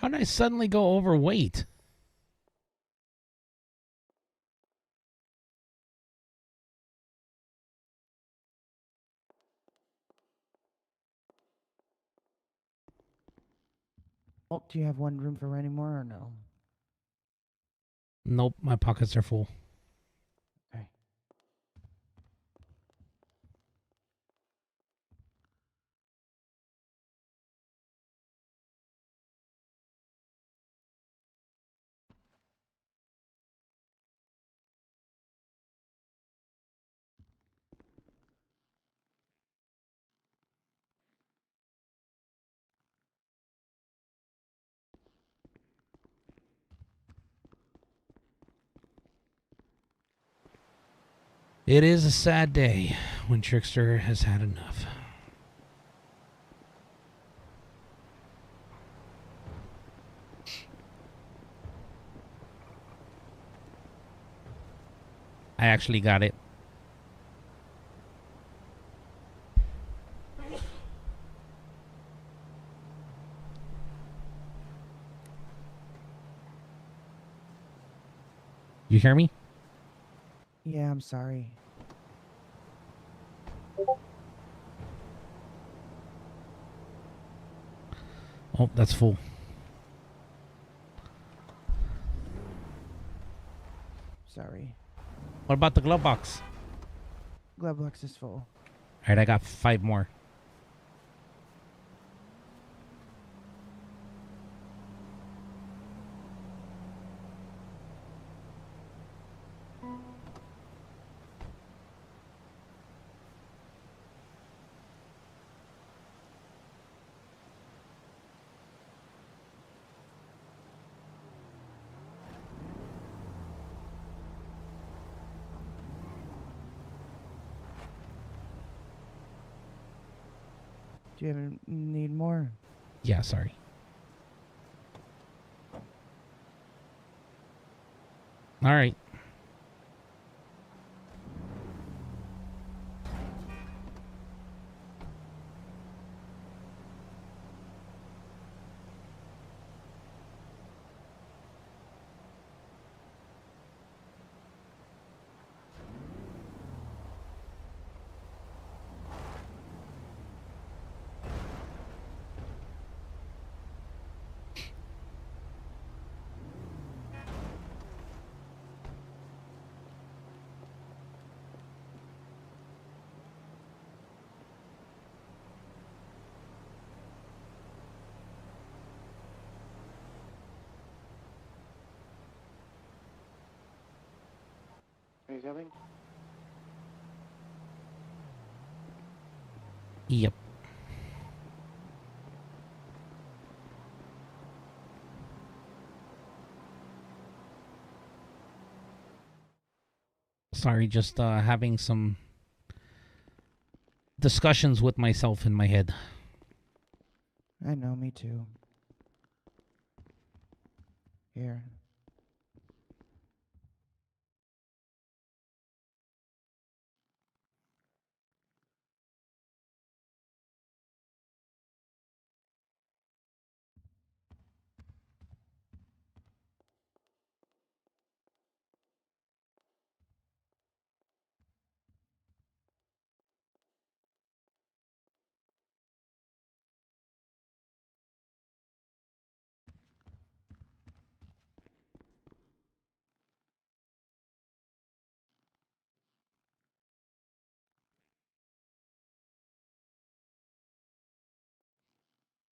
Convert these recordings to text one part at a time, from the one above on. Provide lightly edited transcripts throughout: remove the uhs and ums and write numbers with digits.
How did I suddenly go overweight? Well, do you have one room for anymore or no? Nope, my pockets are full. Okay. It is a sad day when Trickster has had enough. I actually got it. You hear me? Yeah, I'm sorry. Oh, that's full. Sorry. What about the glove box? Glove box is full. All right, I got 5 more. Do you ever need more? Yeah, sorry. All right. Are you coming? Yep. Sorry, just having some discussions with myself in my head. I know, me too. Here.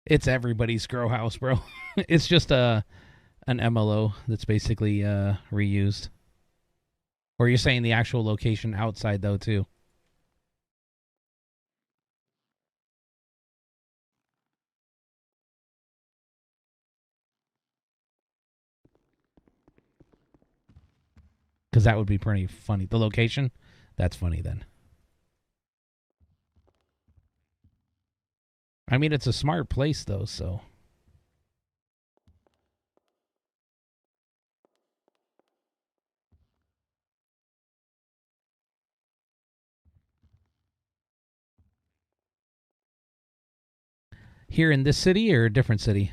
It's everybody's grow house, bro. It's just an MLO that's basically reused. Or you're saying the actual location outside though too? Because that would be pretty funny. The location, that's funny then. I mean, it's a smart place though, so. Here in this city or a different city?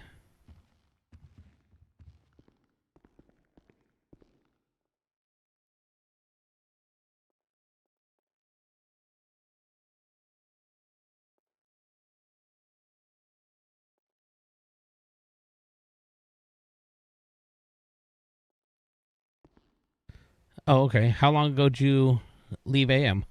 Oh, okay. How long ago did you leave AM?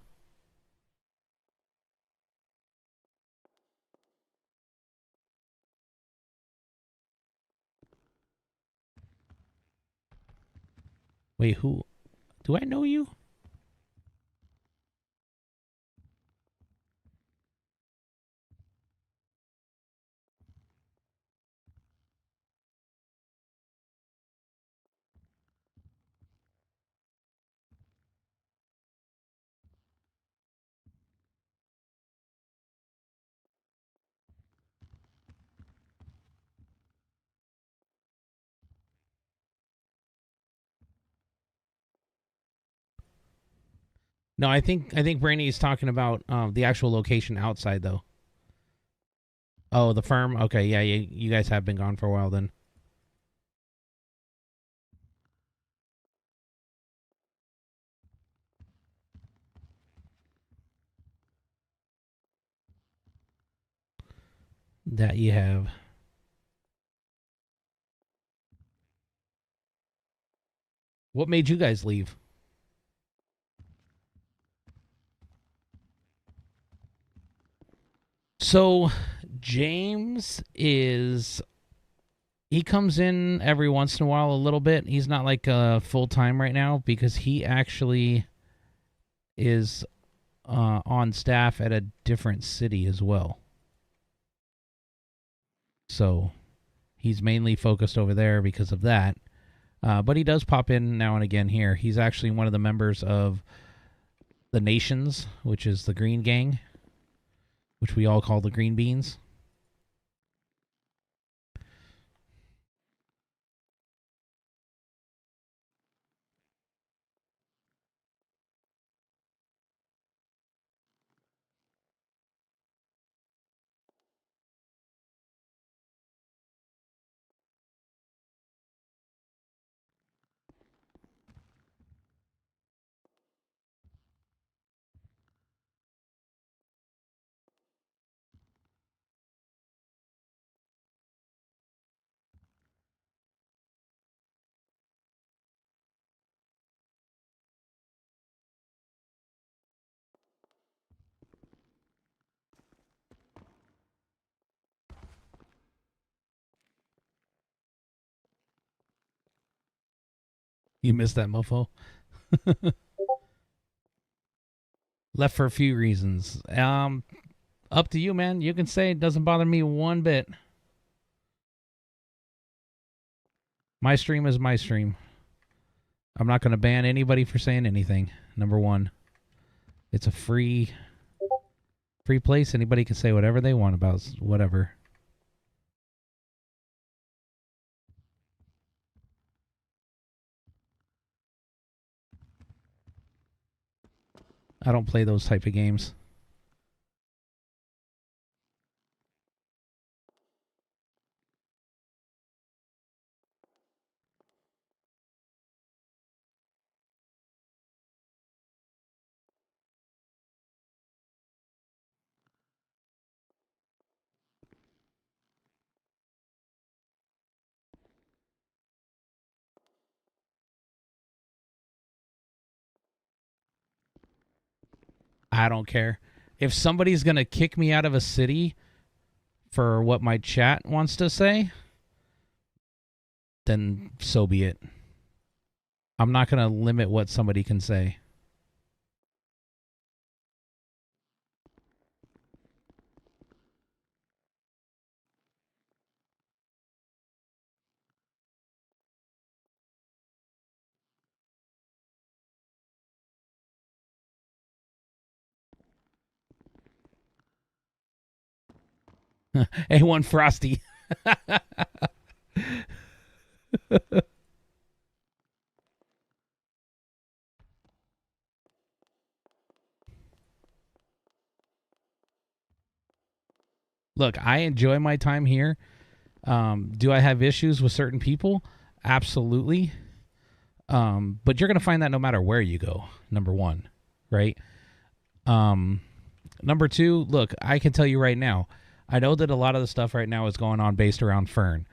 Wait, who? Do I know you? No, I think Brandy is talking about the actual location outside though. Oh, the firm. Okay, yeah, you guys have been gone for a while then. That you have. What made you guys leave? So James is he comes in every once in a while a little bit. He's not like full time right now because he actually is on staff at a different city as well. So he's mainly focused over there because of that. But he does pop in now and again here. He's actually one of the members of the Nations, which is the Green Gang, which we all call the Green Beans. You missed that mofo. Left for a few reasons. Up to you, man. You can say it doesn't bother me one bit. My stream is my stream. I'm not going to ban anybody for saying anything. Number one, it's a free place. Anybody can say whatever they want about whatever. I don't play those type of games. I don't care. If somebody's going to kick me out of a city for what my chat wants to say, then so be it. I'm not going to limit what somebody can say. A1 Frosty. Look, I enjoy my time here. Do I have issues with certain people? Absolutely. But you're going to find that no matter where you go, number one, right? Number two, look, I can tell you right now, I know that a lot of the stuff right now is going on based around Fern.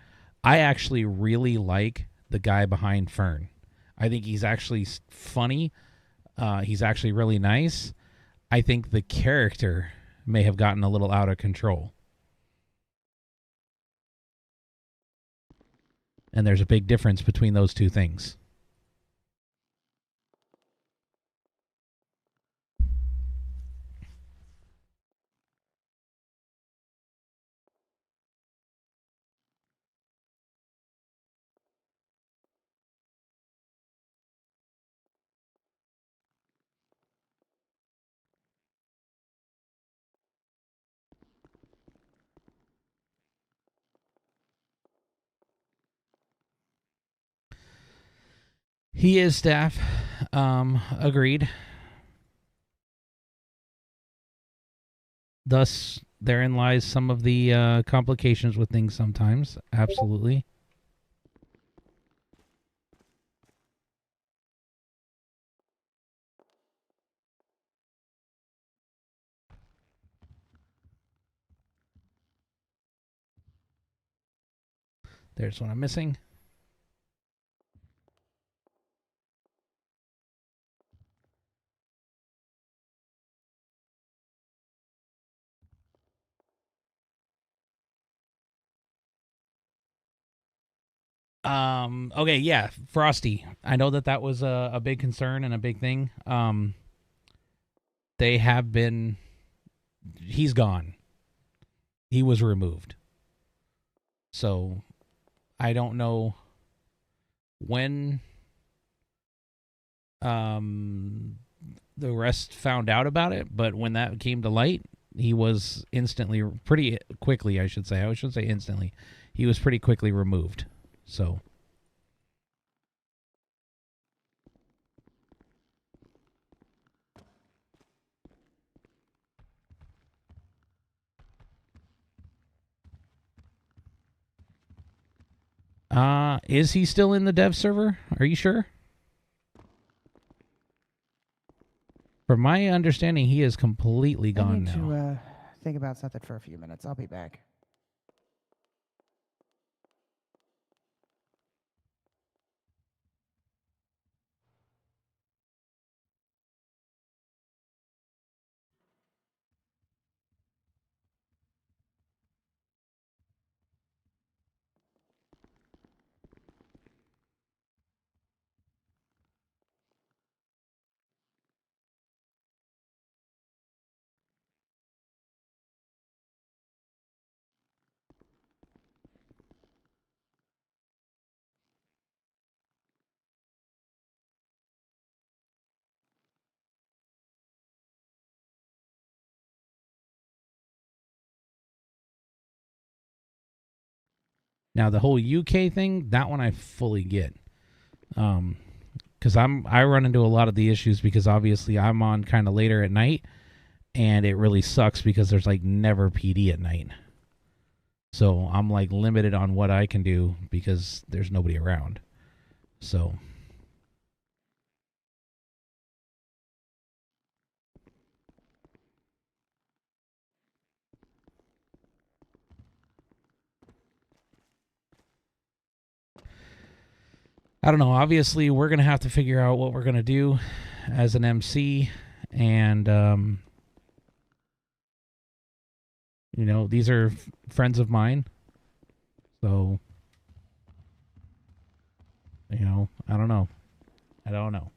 I actually really like the guy behind Fern. I think he's actually funny. He's actually really nice. I think the character may have gotten a little out of control. And there's a big difference between those two things. He is staff. Agreed. Thus, therein lies some of the complications with things sometimes. Absolutely. There's what I'm missing. Okay, yeah, Frosty. I know that was a big concern and a big thing. They have been. He's gone. He was removed. So, I don't know when the rest found out about it, but when that came to light, he was instantly, pretty quickly, I should say. I shouldn't say instantly. He was pretty quickly removed. So. Is he still in the dev server? Are you sure? From my understanding, he is completely gone now. I need to think about something for a few minutes. I'll be back. Now the whole UK thing, that one I fully get. Because I run into a lot of the issues because obviously I'm on kind of later at night, and it really sucks because there's like never PD at night. So I'm like limited on what I can do because there's nobody around. So. I don't know. Obviously, we're going to have to figure out what we're going to do as an MC. And, these are friends of mine. So, I don't know. I don't know.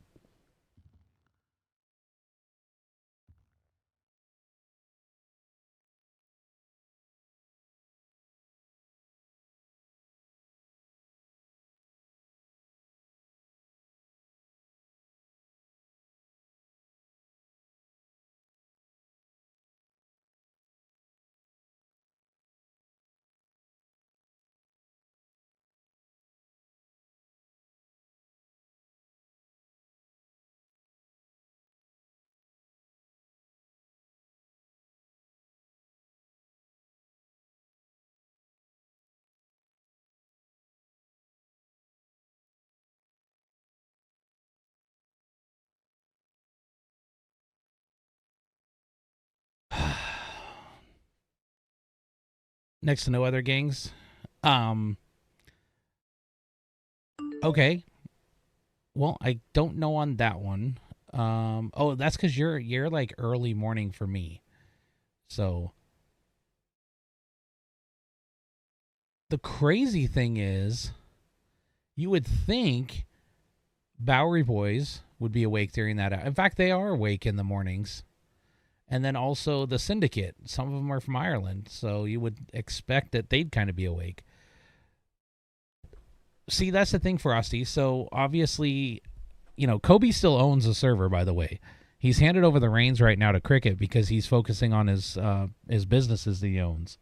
Next to no other gangs. Okay. Well, I don't know on that one. Oh, that's because you're like early morning for me. So the crazy thing is, you would think Bowery Boys would be awake during that. In fact, they are awake in the mornings. And then also the Syndicate. Some of them are from Ireland, so you would expect that they'd kind of be awake. See, that's the thing, Frosty. So obviously, Kobe still owns the server. By the way, he's handed over the reins right now to Cricket because he's focusing on his businesses that he owns.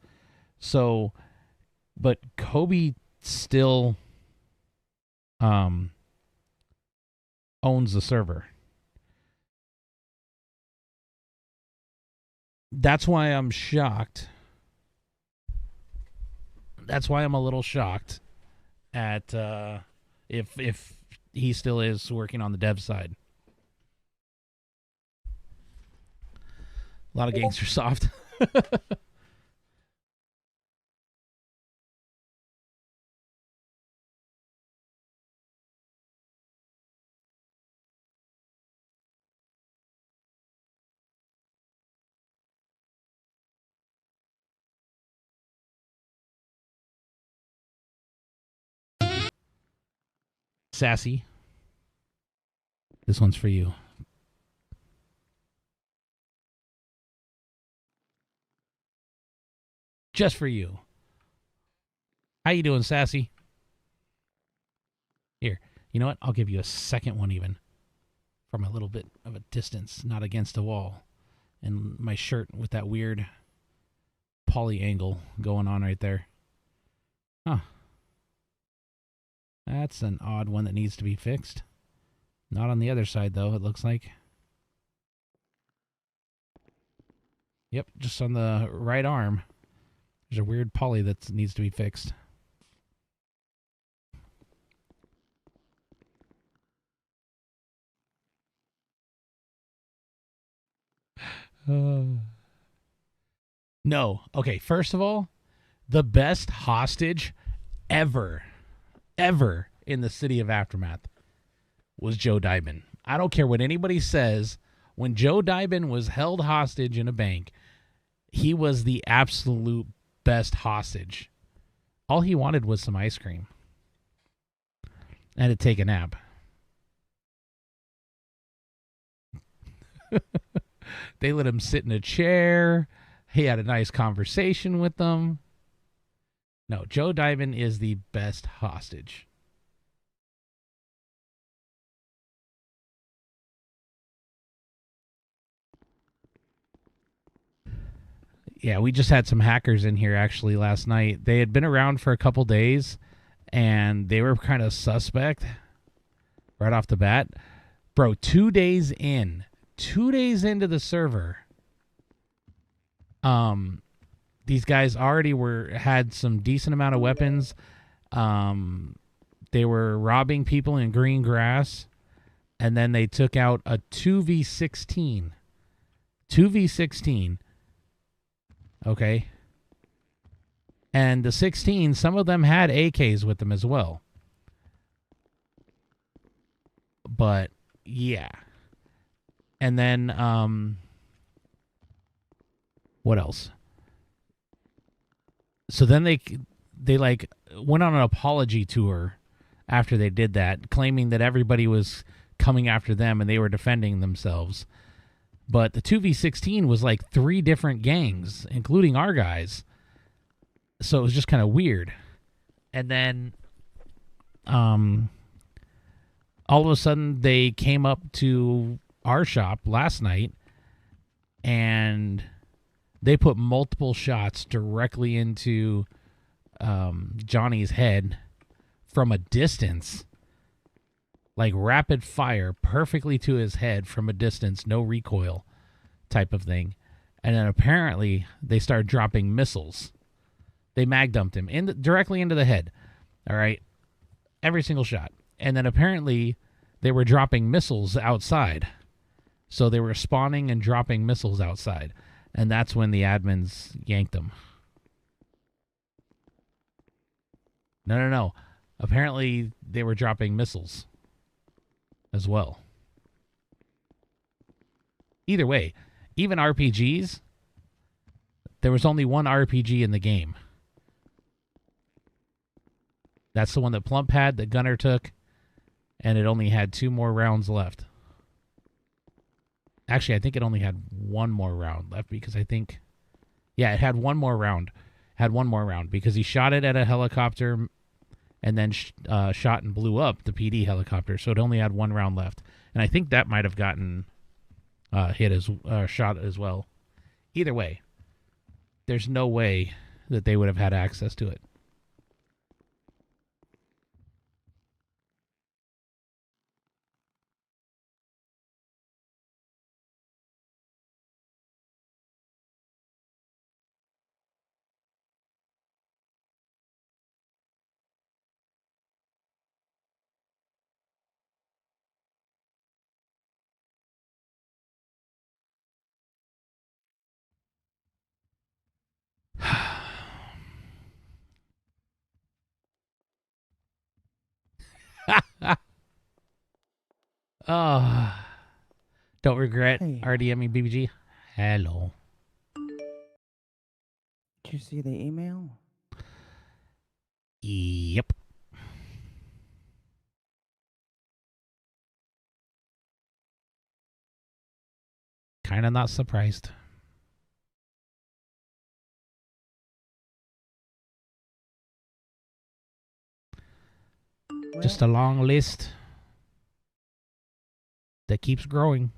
So, but Kobe still um owns the server. That's why I'm shocked. That's why I'm a little shocked at if he still is working on the dev side. A lot of games are soft. Sassy, this one's for you. Just for you. How you doing, Sassy? Here, you know what? I'll give you a second one even from a little bit of a distance, not against a wall. And my shirt with that weird poly angle going on right there. Huh. That's an odd one that needs to be fixed. Not on the other side, though, it looks like. Yep, just on the right arm. There's a weird poly that needs to be fixed. No. Okay, first of all, the best hostage ever, ever in the city of Aftermath was Joe Dybin. I don't care what anybody says. When Joe Dybin was held hostage in a bank, he was the absolute best hostage. All he wanted was some ice cream and to take a nap. They let him sit in a chair. He had a nice conversation with them. No, Joe Dybin is the best hostage. Yeah, we just had some hackers in here actually last night. They had been around for a couple days and they were kind of suspect right off the bat. Bro, 2 days into the server, these guys already had some decent amount of weapons. They were robbing people in green grass, and then they took out a 2v16. 2v16. Okay. And the 16, some of them had AKs with them as well. But yeah. And then what else? So then they like went on an apology tour after they did that, claiming that everybody was coming after them and they were defending themselves. But the 2v16 was like 3 different gangs, including our guys. So it was just kind of weird. And then all of a sudden they came up to our shop last night and they put multiple shots directly into Johnny's head from a distance. Like rapid fire, perfectly to his head from a distance, no recoil type of thing. And then apparently they started dropping missiles. They mag dumped him directly into the head. All right. Every single shot. And then apparently they were dropping missiles outside. So they were spawning and dropping missiles outside. And that's when the admins yanked them. No. Apparently they were dropping missiles. as well. Either way, even RPGs, there was only one RPG in the game. That's the one that Plump had, that Gunner took, and it only had 2 more rounds left. Actually, I think it only had 1 more round left because I think... Yeah, it had 1 more round. Because he shot it at a helicopter and then shot and blew up the PD helicopter, so it only had 1 round left. And I think that might have gotten shot as well. Either way, there's no way that they would have had access to it. Oh, don't regret Hey. RDMing BBG. Hello. Did you see the email? Yep. Kind of not surprised. Well, Just a long list that keeps growing.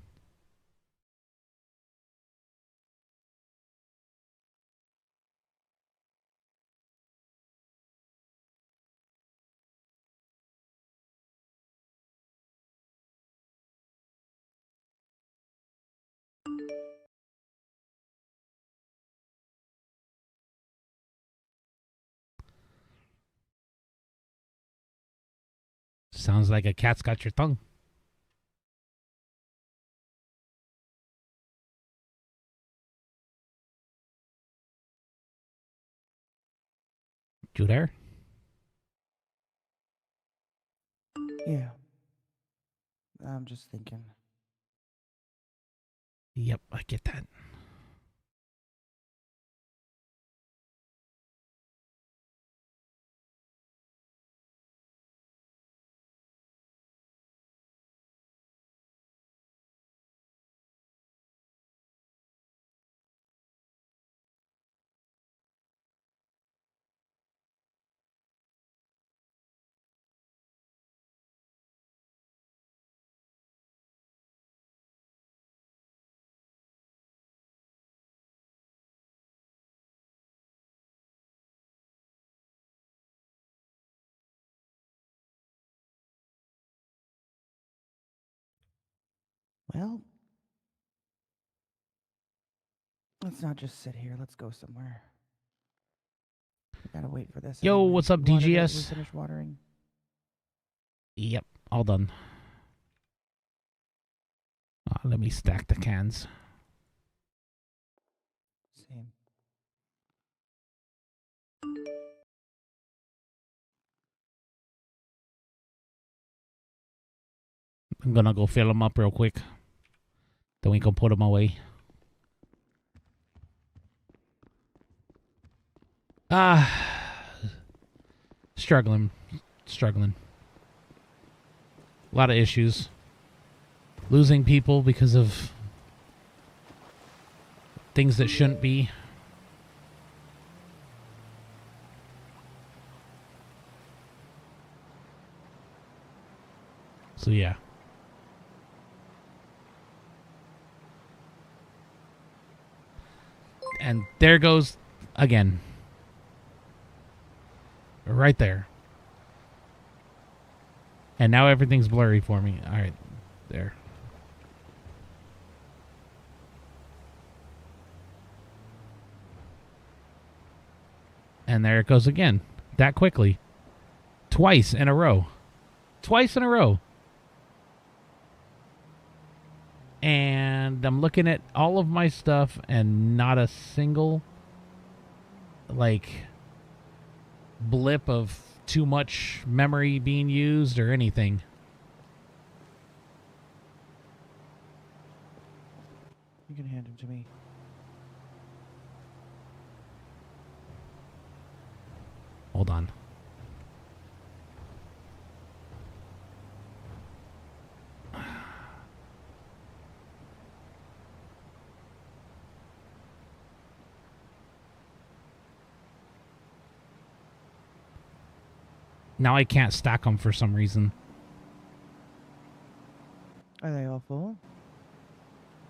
Sounds like a cat's got your tongue. You there? yeah. I'm just thinking. Yep, I get that. Well, let's not just sit here. Let's go somewhere. We gotta wait for this. Yo, anyway. what's up, You watered it? DGS? We finished watering. Yep, all done. Let me stack the cans. Same. I'm gonna go fill them up real quick. Then we can put them away. Struggling. A lot of issues. Losing people because of things that shouldn't be. So yeah. And there goes again. Right there. And now everything's blurry for me. All right. There. And there it goes again. That quickly. Twice in a row. And I'm looking at all of my stuff and not a single blip of too much memory being used or anything. can hand him to me. Hold on. Now I can't stack them for some reason. Are they all full?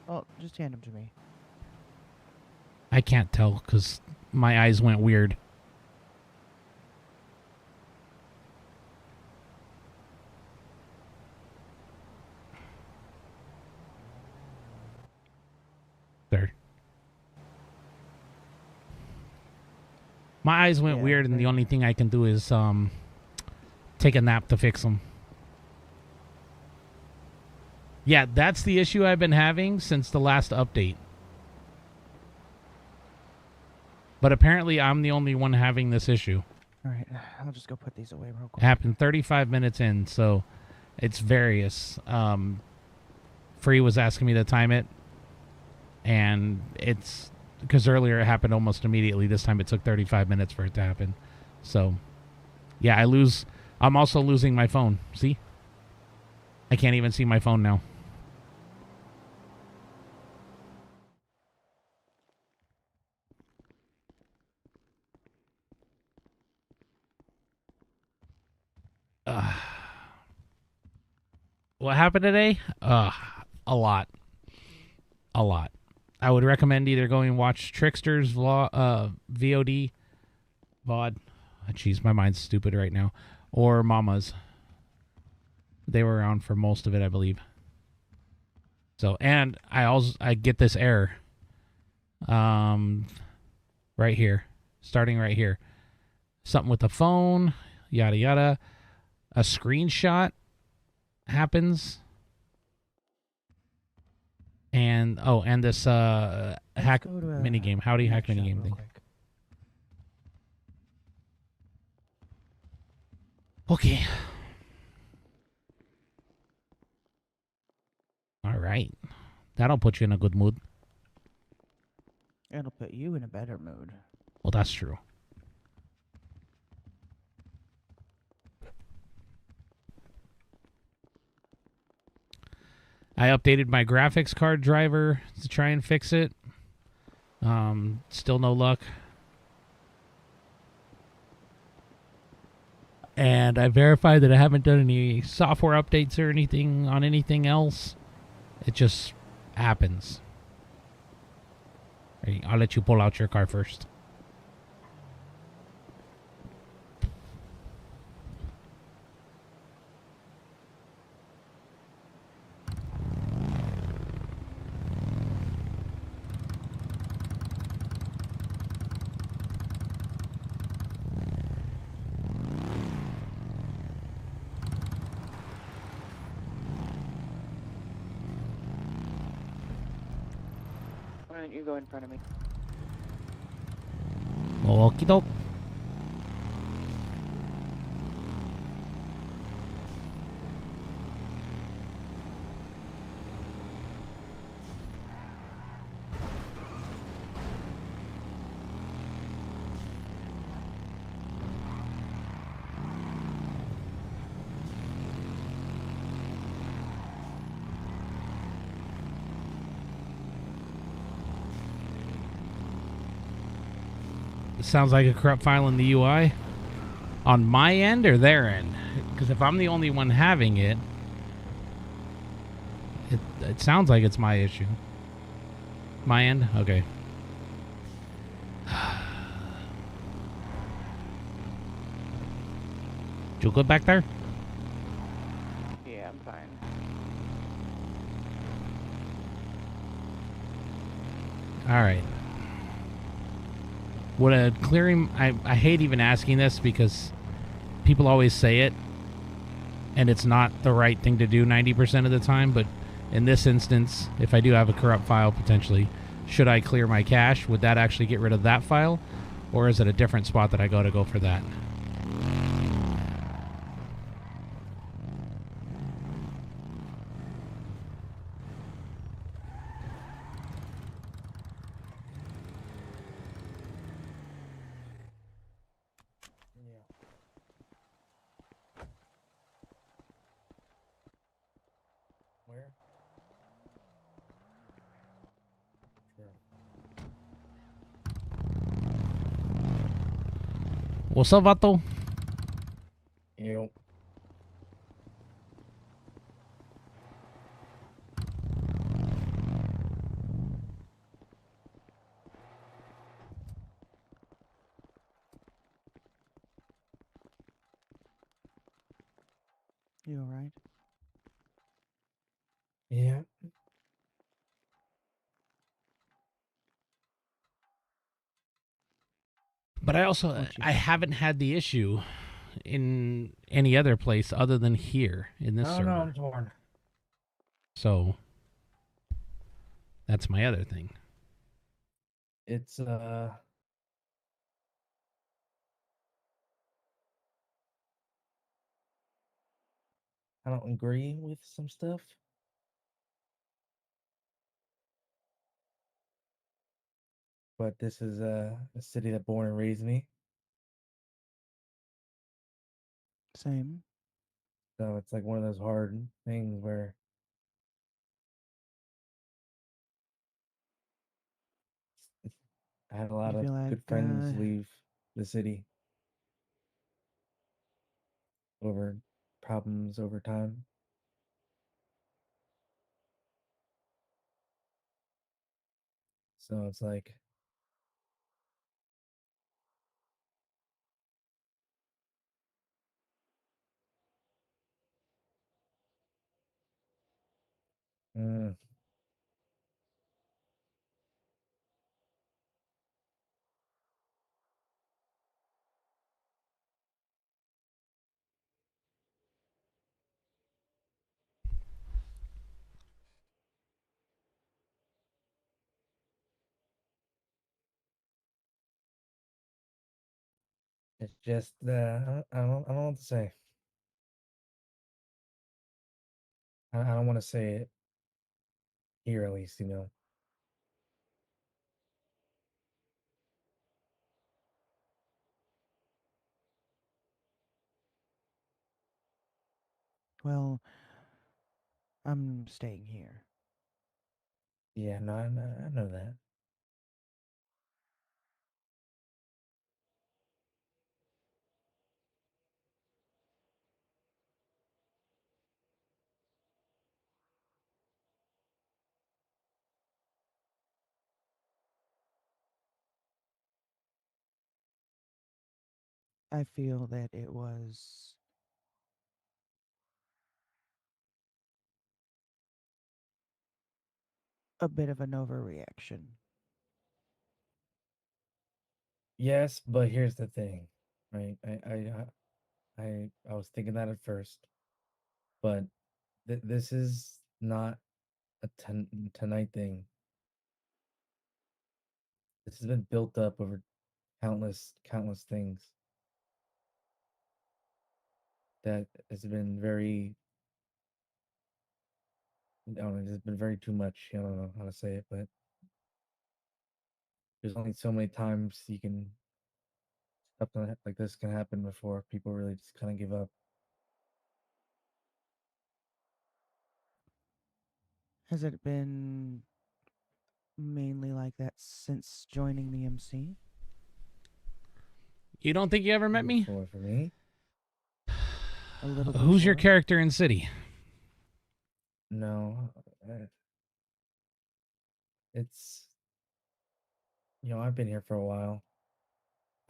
Oh, just hand them to me. I can't tell because my eyes went weird. There. My eyes went Yeah, weird, and the very only weird. thing I can do is take a nap to fix them. Yeah, that's the issue I've been having since the last update. But apparently I'm the only one having this issue. All right, I'll just go put these away real It quick. happened 35 minutes in, so it's various. Free was asking me to time it, and it's because earlier it happened almost immediately. This time it took 35 minutes for it to happen. So, yeah, I'm also losing my phone. See? I can't even see my phone now. What happened today? A lot. A lot. I would recommend either going and watch Trickster's VOD, VOD. Jeez, my mind's stupid right now. Or Mama's. They were around for most of it, I believe. So, and I get this error. Right here. Starting right here. Something with the phone, yada yada. A screenshot happens. And this hack Go to a minigame. Howdy hack mech shop minigame real thing. quick. Okay. All right. That'll put you in a good mood. It'll put you in a better mood. Well, that's true. I updated my graphics card driver to try and fix it. Still no luck. And I verified that I haven't done any software updates or anything on anything else. It just happens. Hey, I'll let you pull out your car first. Why don't you go in front of me? Okie doke. It sounds like a corrupt file in the UI. On my end or their end? Because if I'm the only one having it, it sounds like it's my issue. My end? Okay. You good back there? Yeah, I'm fine. All right. Would a clearing... I hate even asking this because people always say it, and it's not the right thing to do 90% of the time, but in this instance, if I do have a corrupt file potentially, should I clear my cache? Would that actually get rid of that file? Or is it a different spot that I go for that? What's up, vato? You know, You all right? yeah, But I also What'd you I happen? haven't had the issue in any other place other than here in this I don't know. I'm server. torn. So that's my other thing. It's I don't agree with some stuff, but this is a city that born and raised me, Same. so it's like one of those hard things where it's, I had a lot You of feel like good friends leave the city over problems over time. So it's like, mm, it's just I don't know what to say. I don't want to say it here at least, you know. well, I'm staying here. Yeah, no, I know that. I feel that it was a bit of an overreaction. Yes, but here's the thing, right? I was thinking that at first, but this is not a tonight thing. This has been built up over countless things that has been very, I don't know, it's been very too much. I don't know how to say it, but there's only so many times you can something like this can happen before people really just kind of give up. Has it been mainly like that since joining the MC? You don't think you ever met me? For me, A little Who's your before? character in City? no, it's I've been here for a while.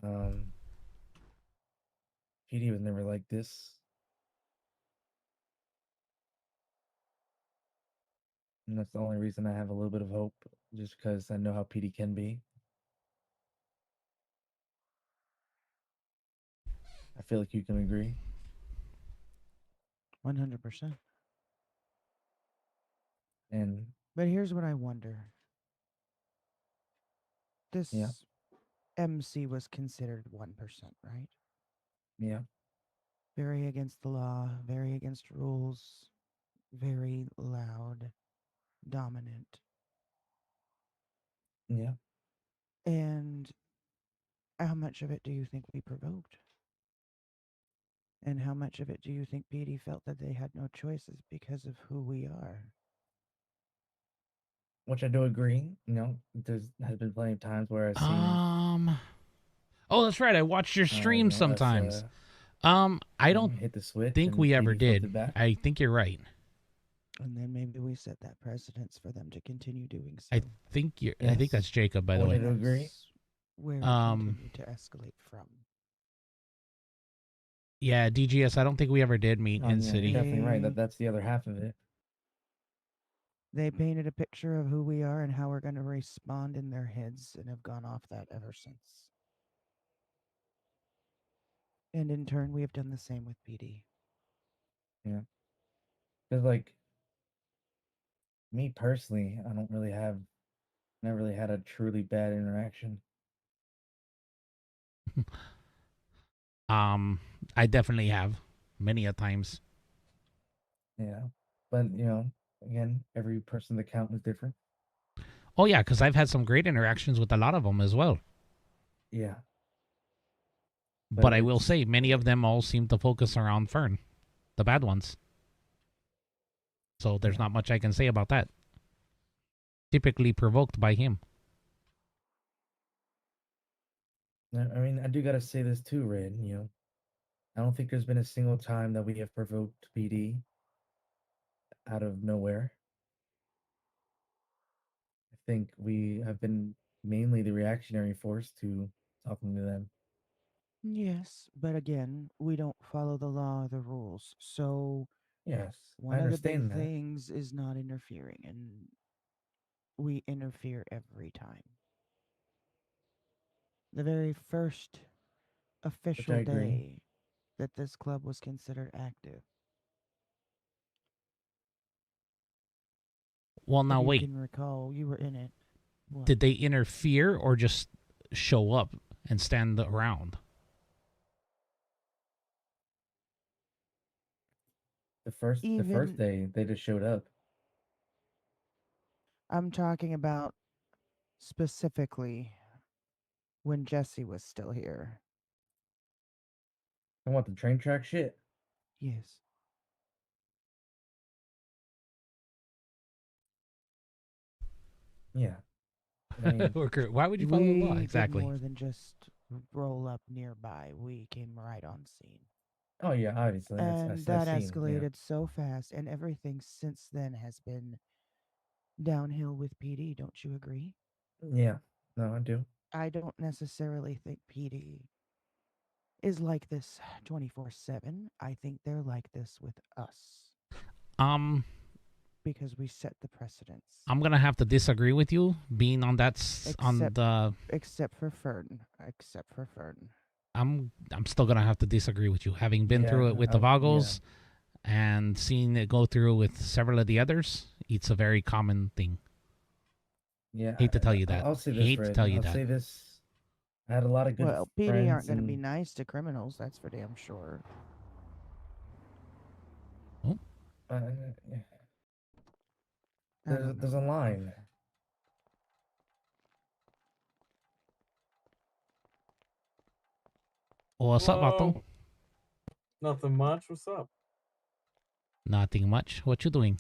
Um, PD was never like this. And that's the only reason I have a little bit of hope, just because I know how PD can be. I feel like you can agree. 100%. And But here's what I wonder. yeah, This MC was considered 1%, right? yeah, Very against the law, very against rules, very loud, dominant. yeah. And how much of it do you think we provoked? And how much of it do you think PD felt that they had no choices because of who we are? Which I do agree. There's has been plenty of times where I've seen Um. Oh, that's right. I watched your stream You know, us, sometimes. I you know, don't hit the switch think and we ever PD flipped did. it back. I think you're right. And then maybe we set that precedence for them to continue doing so. I think I think Yes. that's Jacob, by the Only way. to agree. That's where it Um, continued to escalate from. Yeah, DGS. I don't think we ever did meet in Yeah, city. you're definitely right. Hey. That's the other half of it. They painted a picture of who we are and how we're going to respond in their heads and have gone off that ever since. And in turn, we have done the same with PD. Yeah. Because like me personally, I don't really have never really had a truly bad interaction. I definitely have many a times. Yeah. But you know, again, every person's account is different. Oh yeah, because I've had some great interactions with a lot of them as well. Yeah. But I will it's- say, many of them all seem to focus around Fern, the bad ones. So there's Yeah. not much I can say about that. Typically provoked by him. I mean, I do gotta say this too, Red. You know, I don't think there's been a single time that we have provoked PD out of nowhere. I think we have been mainly the reactionary force to talking to them. Yes, but again, we don't follow the law or the rules. So Yes, I one of the big understand that. things is not interfering, and we interfere every time. The very first official agree. day that this club was considered active, Well, if now you wait. can recall, you were in it. What? Did they interfere or just show up and stand around? The first Even day they just showed up. I'm talking about specifically when Jesse was still here. I want the train track shit. Yes. Yeah. I mean, Why would you follow the law? We did Exactly. more than just roll up nearby. We came right on scene. oh yeah, obviously And I've that seen. Yeah. escalated so fast, and everything since then has been downhill with PD. Don't you agree? Yeah. No, I do. I don't necessarily think PD is like this 24/7. I think they're like this with us Um, because we set the precedence. I'm gonna have to disagree with you. Being on that on Except the, except for Fern. Except for Fern. I'm still gonna have to disagree with you. Having been through it with the Vagos and seeing it go through with several of the others, it's a very common thing. Yeah. Hate to tell you that. I'll say this, Hate to Fred. tell you I'll that. say this. I had a lot of good Well, PD friends aren't going to be and nice to criminals. That's for damn sure. uh, I don't there's a know. line. What's up, Vato? Nothing much. What's up? Nothing much. What you doing?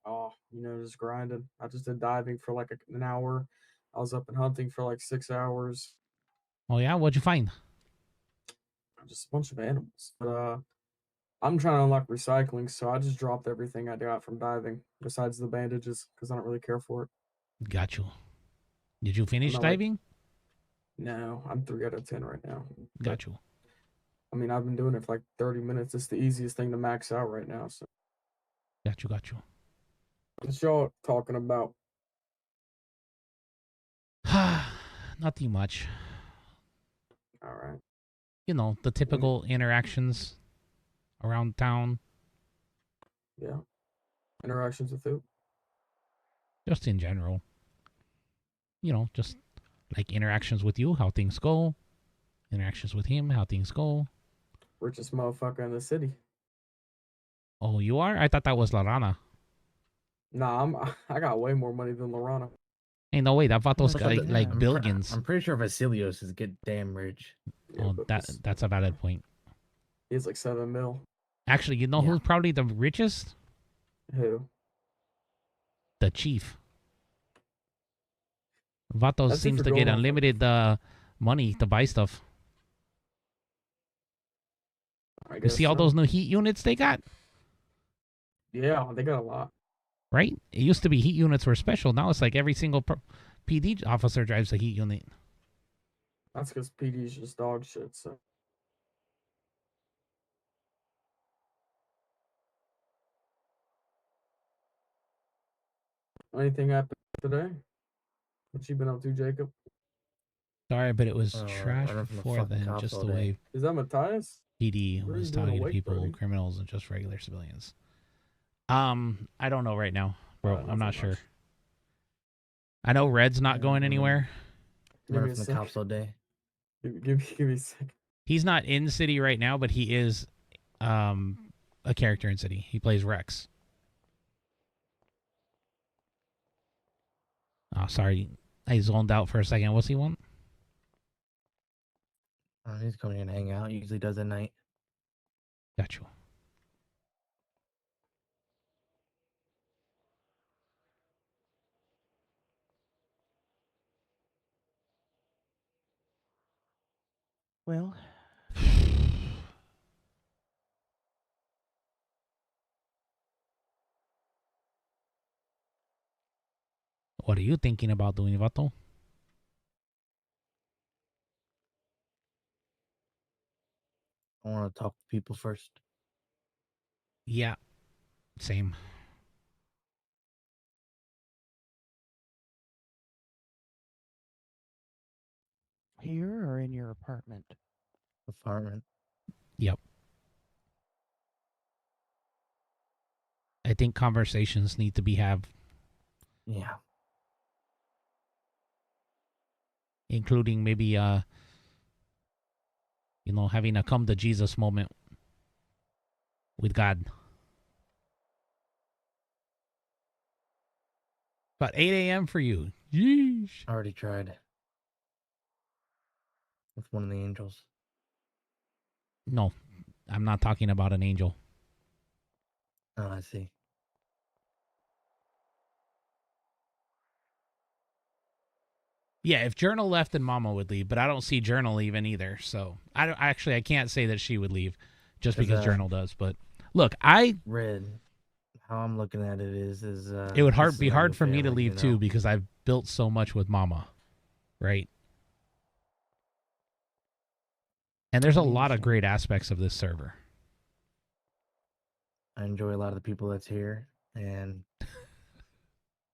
Oh, just grinding. I just did diving for like an hour. I was up and hunting for like 6 hours. Oh yeah, what'd you find? Just a bunch of animals. But I'm trying to unlock recycling, so I just dropped everything I got from diving, besides the bandages, because I don't really care for it. Got you. Did you I'm finish not like, diving? no, I'm 3 out of 10 right now. But, Got you. I mean, I've been doing it for like 30 minutes. It's the easiest thing to max out right now. So, Got you. Got you. what y'all talking about? Nothing much. All right. You know, the typical interactions around town, Yeah. Interactions with who? just in general. You know, just like interactions with you, how things go. Interactions with him, how things go. Richest motherfucker in the city. Oh, you are? I thought that was Lorana. Nah, I got way more money than Lorana. Hey, no way, that Vato's Look got at like that. billions. I'm pretty sure Vasilios is get damn rich. Yeah, Oh, but that's a valid point. he's like 7 mil. Actually, you know Yeah. who's probably the richest? Who? The chief. Vatos That's it seems for to get going off, like, unlimited money to buy stuff. I You guess see all so. those new heat units they got, Yeah, they got a lot. right? It used to be heat units were special. Now it's like every single PD officer drives a heat unit. That's because PD's just dog shit. So anything happened today? What you been up to, Jacob? Sorry, but it was Oh, trash running from the before fucking then. cops Just all the day. way Is that Matthias? PD What are was you doing talking to awake, people, Brody? criminals, and just regular civilians. I don't know right now, bro. I'm not Nothing sure. much. I know Red's not Yeah, going running- anywhere. Give me Running a from the sec. cops all day. Give me a sec. He's not in city right now, but he is a character in city. He plays Rex. Oh, sorry. I zoned out for a second. What's he want? He's coming in to hang out. Usually does at night. Got you. Well, What are you thinking about doing, Vato? I want to talk to people first. Yeah, same. here or in your apartment? Apartment. Yep. I think conversations need to be had, Yeah. including maybe having a come to Jesus moment with God. About 8 a.m. for you. Yeesh. I already tried. With one of the angels. No, I'm not talking about an angel. Oh, I see. Yeah, if Journal left, then Mama would leave, but I don't see Journal leaving either. So I can't say that she would leave, just because Journal does. But look, Red. How I'm looking at it is it would this is be my hard new for me to family, leave you too, know? because I've built so much with Mama, right? And there's a I lot of understand. great aspects of this server. I enjoy a lot of the people that's here, and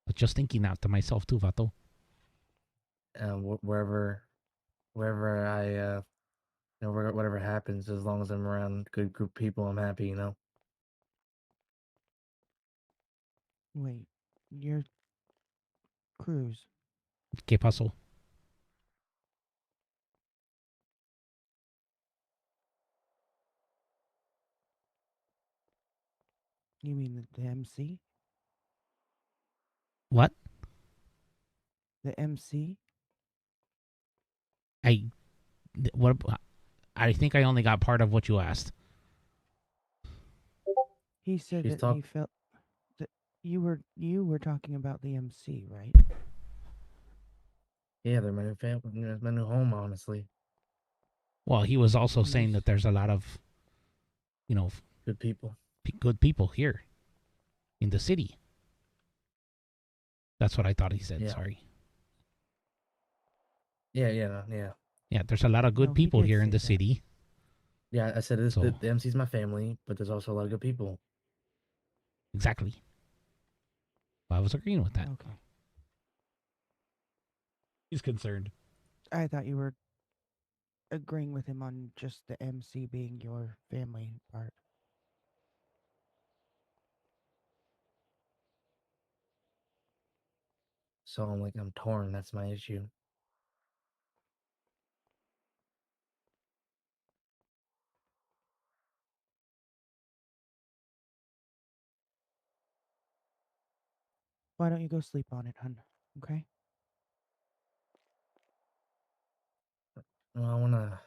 But just thinking that to myself too, Vato. wherever I whatever happens, as long as I'm around a good group of people, I'm happy, you know. Wait, your cruise. ¿Qué pasó? You mean the MC? What? The MC? What? I think I only got part of what you asked. He said She's that he felt that you were talking about the MC, right? Yeah, they're my new family, my new home, honestly. Well, he was also saying Nice. that there's a lot of, Good people. good people here in the city. That's what I thought he said. Yeah. Sorry. Yeah. Yeah, there's a lot of good No, he people did here in say the that. city. Yeah, I said this, So- the MC's my family, but there's also a lot of good people. Exactly. I was agreeing with that. Okay. He's concerned. I thought you were agreeing with him on just the MC being your family part. So I'm torn. That's my issue. Why don't you go sleep on it, hun? Okay? Well, I wanna.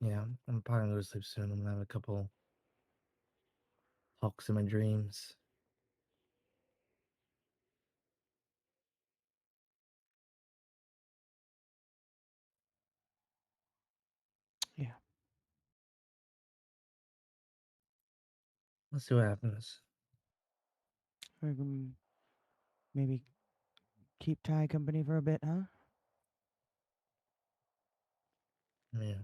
Yeah, I'm probably gonna go to sleep soon. I'm gonna have a couple talks in my dreams. Let's see what happens. Or maybe keep Ty company for a bit, huh? Yeah.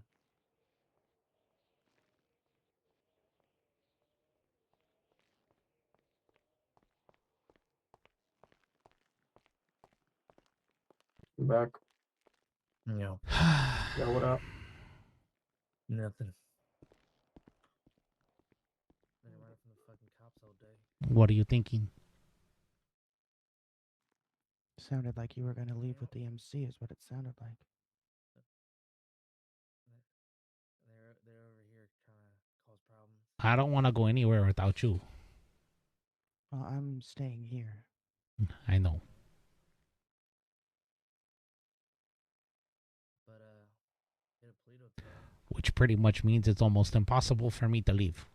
I'm back. No. Yeah, what up? Nothing. Been running from the fucking cops all day. What are you thinking? Sounded like you were going to leave with the MC, is what it sounded like. They're over here trying to cause problems. I don't want to go anywhere without you. Well, I'm staying here. I know. But get a Polito truck. Which pretty much means it's almost impossible for me to leave.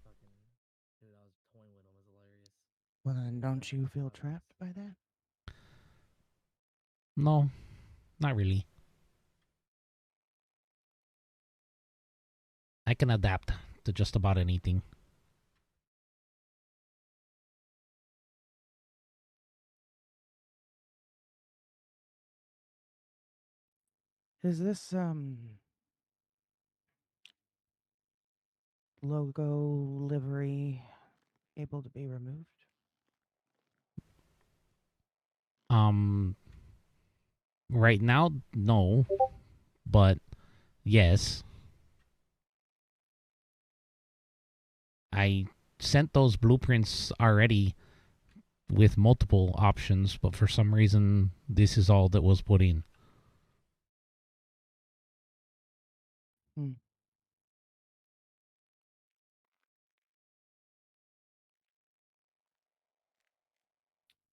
Fucking dude, I was toying with him. It was hilarious. Well, then don't you feel trapped by that? No, not really. I can adapt to just about anything. Is this logo livery able to be removed? Right now, no, but yes. I sent those blueprints already with multiple options, but for some reason, this is all that was put in.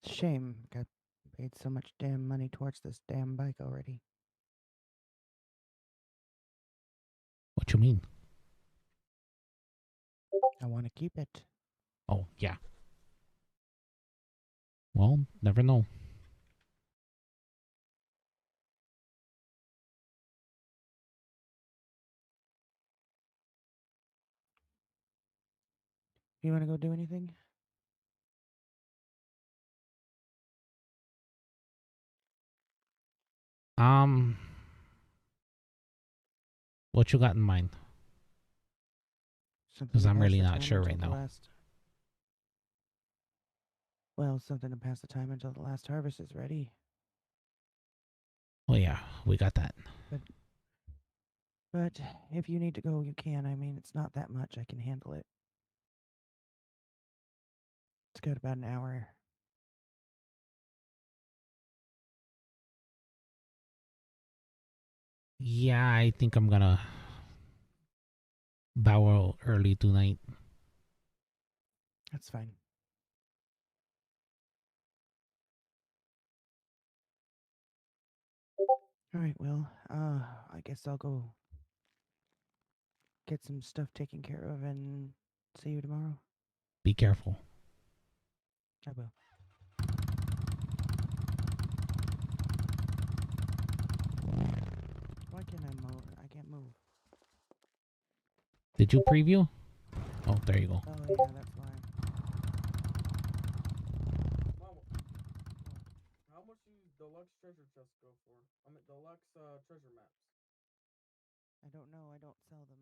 Shame. Got paid so much damn money towards this damn bike already. What you mean? I want to keep it. Oh, yeah. Well, never know. You want to go do anything? What you got in mind? Something 'Cause to I'm pass really the not time sure until right the now. last. Well, something to pass the time until the last harvest is ready. Oh, yeah, we got that. But if you need to go, you can. I mean, it's not that much. I can handle it. It's got about an hour. Yeah, I think I'm gonna bow out early tonight. That's fine. All right, well, I guess I'll go get some stuff taken care of and see you tomorrow. Be careful. I will. Why can't I move? I can't move. Did you preview? Oh, there you go. Oh, yeah, that's why. Mama, how much do deluxe treasure chests go for? I mean, deluxe treasure maps. I don't know. I don't sell them.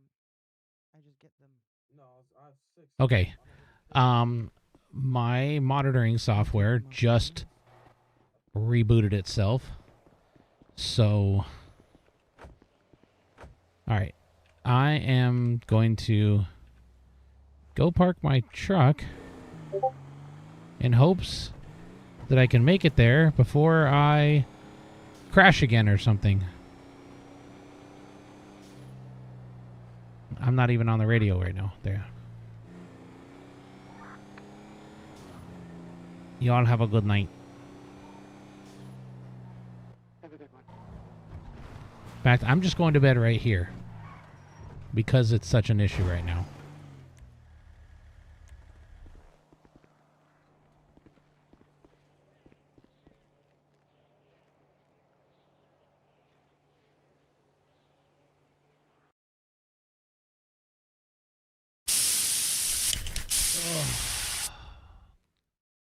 I just get them. No, I have 6. Okay. I don't get 4. My monitoring software them off just rebooted itself. So, all right. I am going to go park my truck in hopes that I can make it there before I crash again or something. I'm not even on the radio right now. There. You all have a good night. Have a good one. In fact, I'm just going to bed right here because it's such an issue right now.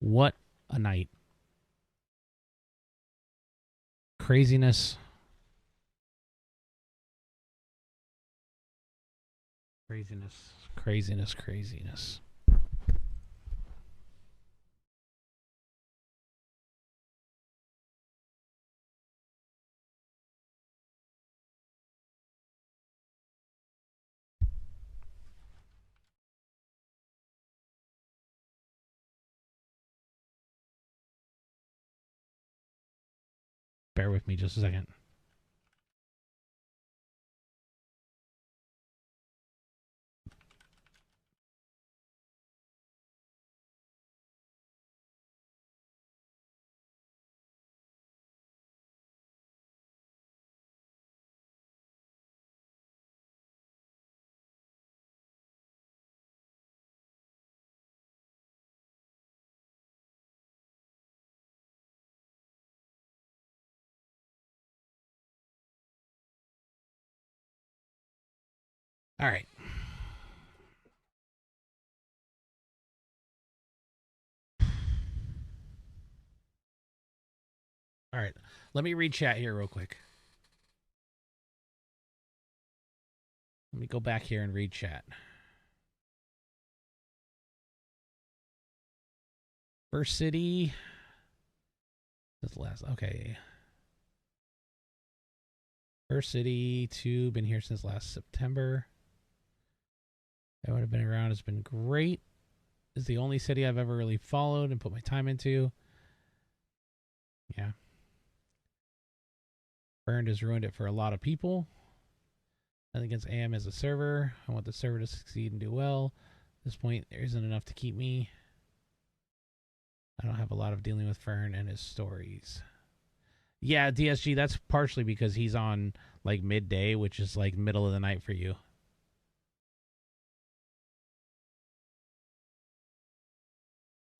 What a night. Craziness. Craziness. Bear with me just a second. All right. All right. Let me read chat here real quick. Let me go back here and read chat. First City. That's the last. Okay. First City 2. Been here since last September. I would have been around. It's been great. It's the only city I've ever really followed and put my time into. Yeah. Burned has ruined it for a lot of people. Nothing against AM as a server. I want the server to succeed and do well. At this point, there isn't enough to keep me. I don't have a lot of dealing with Fern and his stories. Yeah, DSG, that's partially because he's on like midday, which is like middle of the night for you.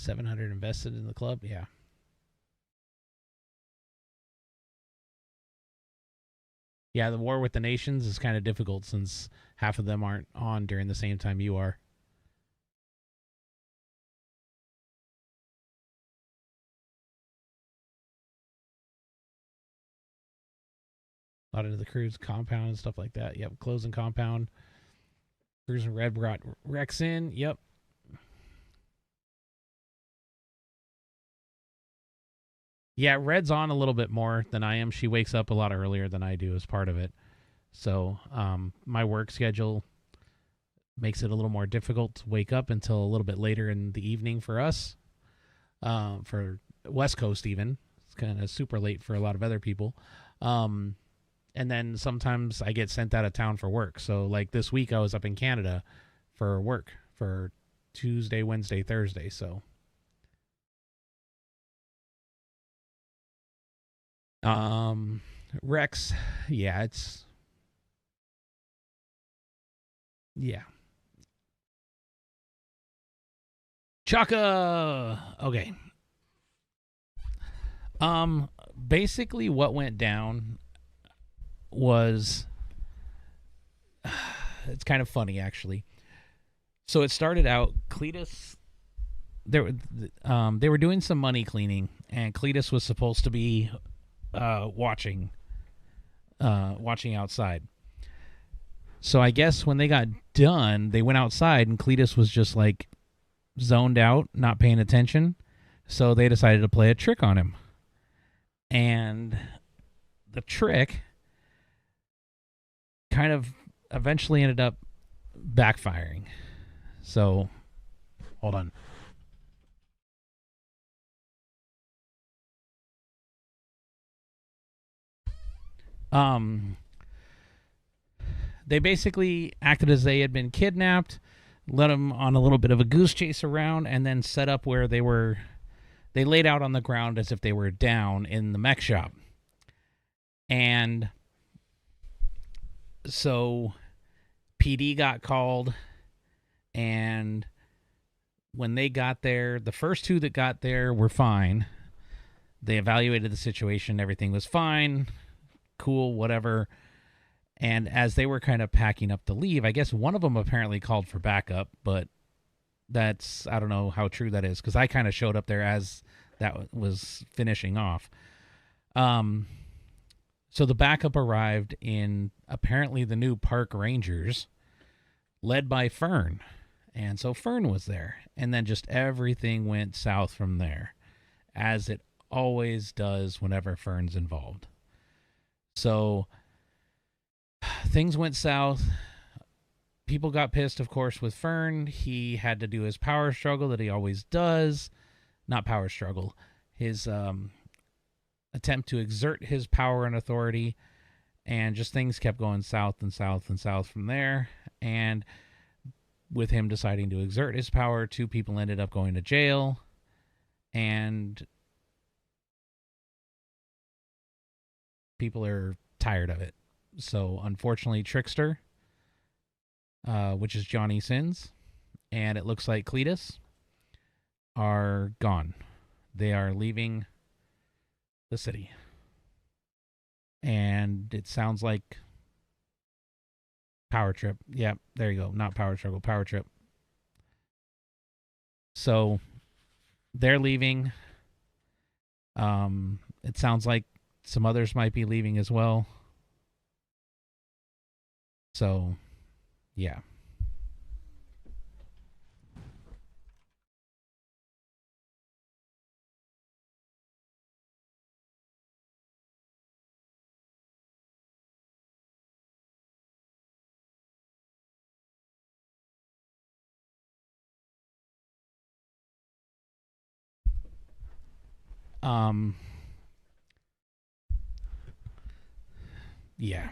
$700 invested in the club, yeah. Yeah, the war with the nations is kind of difficult since half of them aren't on during the same time you are. A lot into the cruise compound and stuff like that. Yep, closing compound. Cruise and Red brought Rex in. Yep. Yeah, Red's on a little bit more than I am. She wakes up a lot earlier than I do as part of it. So my work schedule makes it a little more difficult to wake up until a little bit later in the evening for us. For West Coast even. It's kind of super late for a lot of other people. And then sometimes I get sent out of town for work. So like this week I was up in Canada for work for Tuesday, Wednesday, Thursday. So Rex, yeah, it's yeah. Chaka. Okay. Basically what went down was it's kind of funny actually. So it started out Cletus they were doing some money cleaning and Cletus was supposed to be watching outside. So I guess when they got done, they went outside and Cletus was just like zoned out, not paying attention. So they decided to play a trick on him. And the trick kind of eventually ended up backfiring. So, hold on. They basically acted as they had been kidnapped, led them on a little bit of a goose chase around, and then set up where they laid out on the ground as if they were down in the mech shop. And so PD got called, and when they got there, the first two that got there were fine. They evaluated the situation, everything was fine, cool, whatever. And as they were kind of packing up to leave, I guess one of them apparently called for backup, but That's, I don't know how true that is, because I kind of showed up there as that was finishing off. So the backup arrived in apparently the new park rangers, led by Fern. And so Fern was there. And then just everything went south from there, as it always does whenever Fern's involved. So things went south. People got pissed, of course, with Fern. He had to do his power struggle that he always does. Not power struggle. His attempt to exert his power and authority. And just things kept going south and south and south from there. And with him deciding to exert his power, 2 people ended up going to jail. And people are tired of it. So, unfortunately, Trickster, which is Johnny Sins, and it looks like Cletus, are gone. They are leaving the city. And it sounds like Power Trip. Yeah, there you go. Not Power Struggle, Power Trip. So they're leaving. It sounds like some others might be leaving as well. So, yeah. Yeah.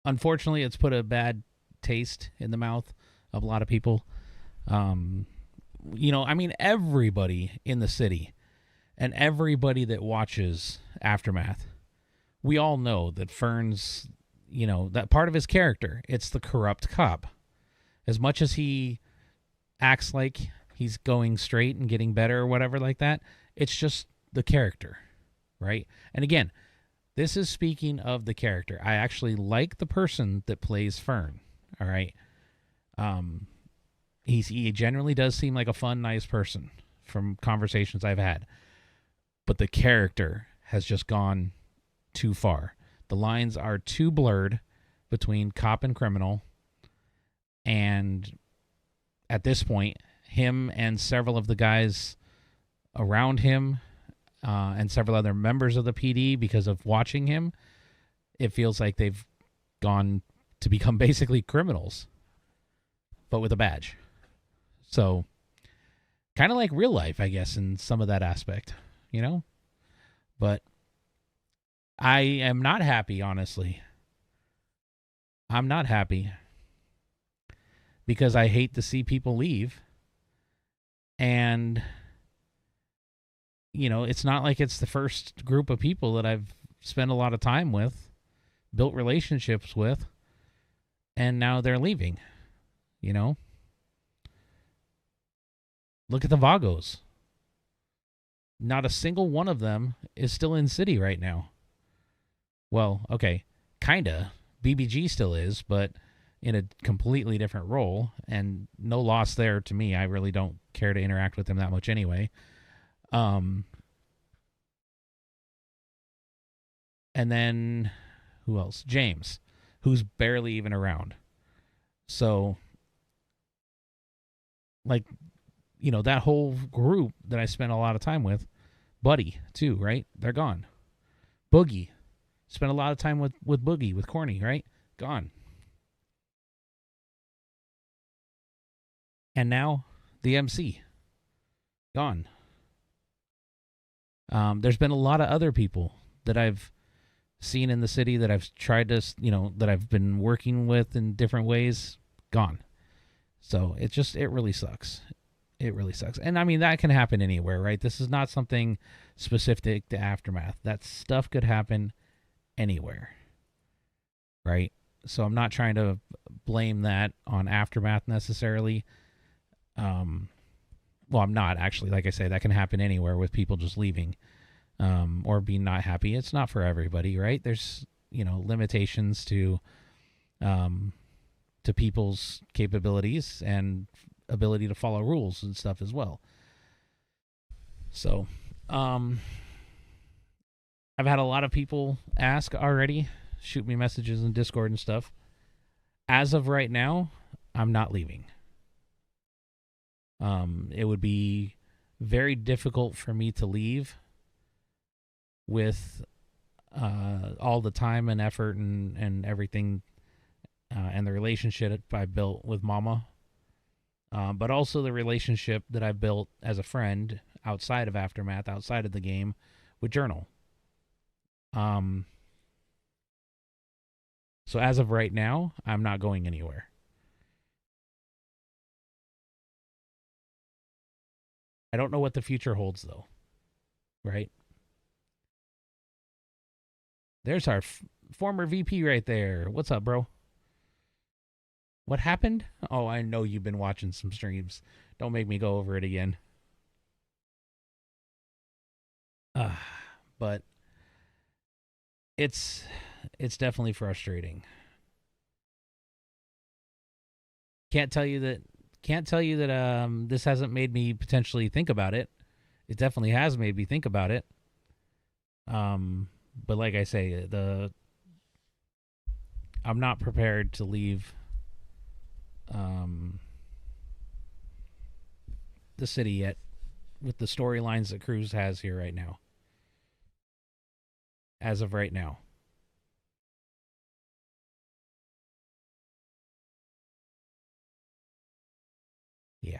Unfortunately, it's put a bad taste in the mouth of a lot of people. I mean, everybody in the city and everybody that watches Aftermath, we all know that Fern's, that part of his character, it's the corrupt cop. As much as he acts like he's going straight and getting better or whatever like that, it's just the character, right? And again, this is speaking of the character. I actually like the person that plays Fern, all right? He generally does seem like a fun, nice person from conversations I've had. But the character has just gone too far. The lines are too blurred between cop and criminal. And at this point, him and several of the guys around him and several other members of the PD, because of watching him, it feels like they've gone to become basically criminals, but with a badge. So, kind of like real life, I guess, in some of that aspect, But I am not happy, honestly. I'm not happy because I hate to see people leave. And it's not like it's the first group of people that I've spent a lot of time with, built relationships with, and now they're leaving. Look at the Vagos. Not a single one of them is still in city right now. Well, okay, kinda. BBG still is, but in a completely different role, and no loss there to me. I really don't care to interact with them that much anyway. And then who else? James, who's barely even around. So, that whole group that I spent a lot of time with, Buddy too, right? They're gone. Boogie, spent a lot of time with Boogie, with Corny, right? Gone. And now the MC, gone. There's been a lot of other people that I've seen in the city that I've tried to, that I've been working with in different ways, gone. So it really sucks. It really sucks. And I mean, that can happen anywhere, right? This is not something specific to Aftermath. That stuff could happen anywhere, right? So I'm not trying to blame that on Aftermath necessarily. Well, I'm not actually. Like I say, that can happen anywhere with people just leaving or being not happy. It's not for everybody, right? There's, limitations to to people's capabilities and ability to follow rules and stuff as well. So, I've had a lot of people ask already, shoot me messages in Discord and stuff. As of right now, I'm not leaving. It would be very difficult for me to leave with all the time and effort and everything and the relationship I built with Mama, but also the relationship that I built as a friend outside of Aftermath, outside of the game, with Journal. So as of right now, I'm not going anywhere. I don't know what the future holds, though. Right? There's our former VP right there. What's up, bro? What happened? Oh, I know you've been watching some streams. Don't make me go over it again. But it's definitely frustrating. Can't tell you that this hasn't made me potentially think about it. It definitely has made me think about it. But like I say, I'm not prepared to leave the city yet with the storylines that Cruz has here right now. As of right now. Yeah.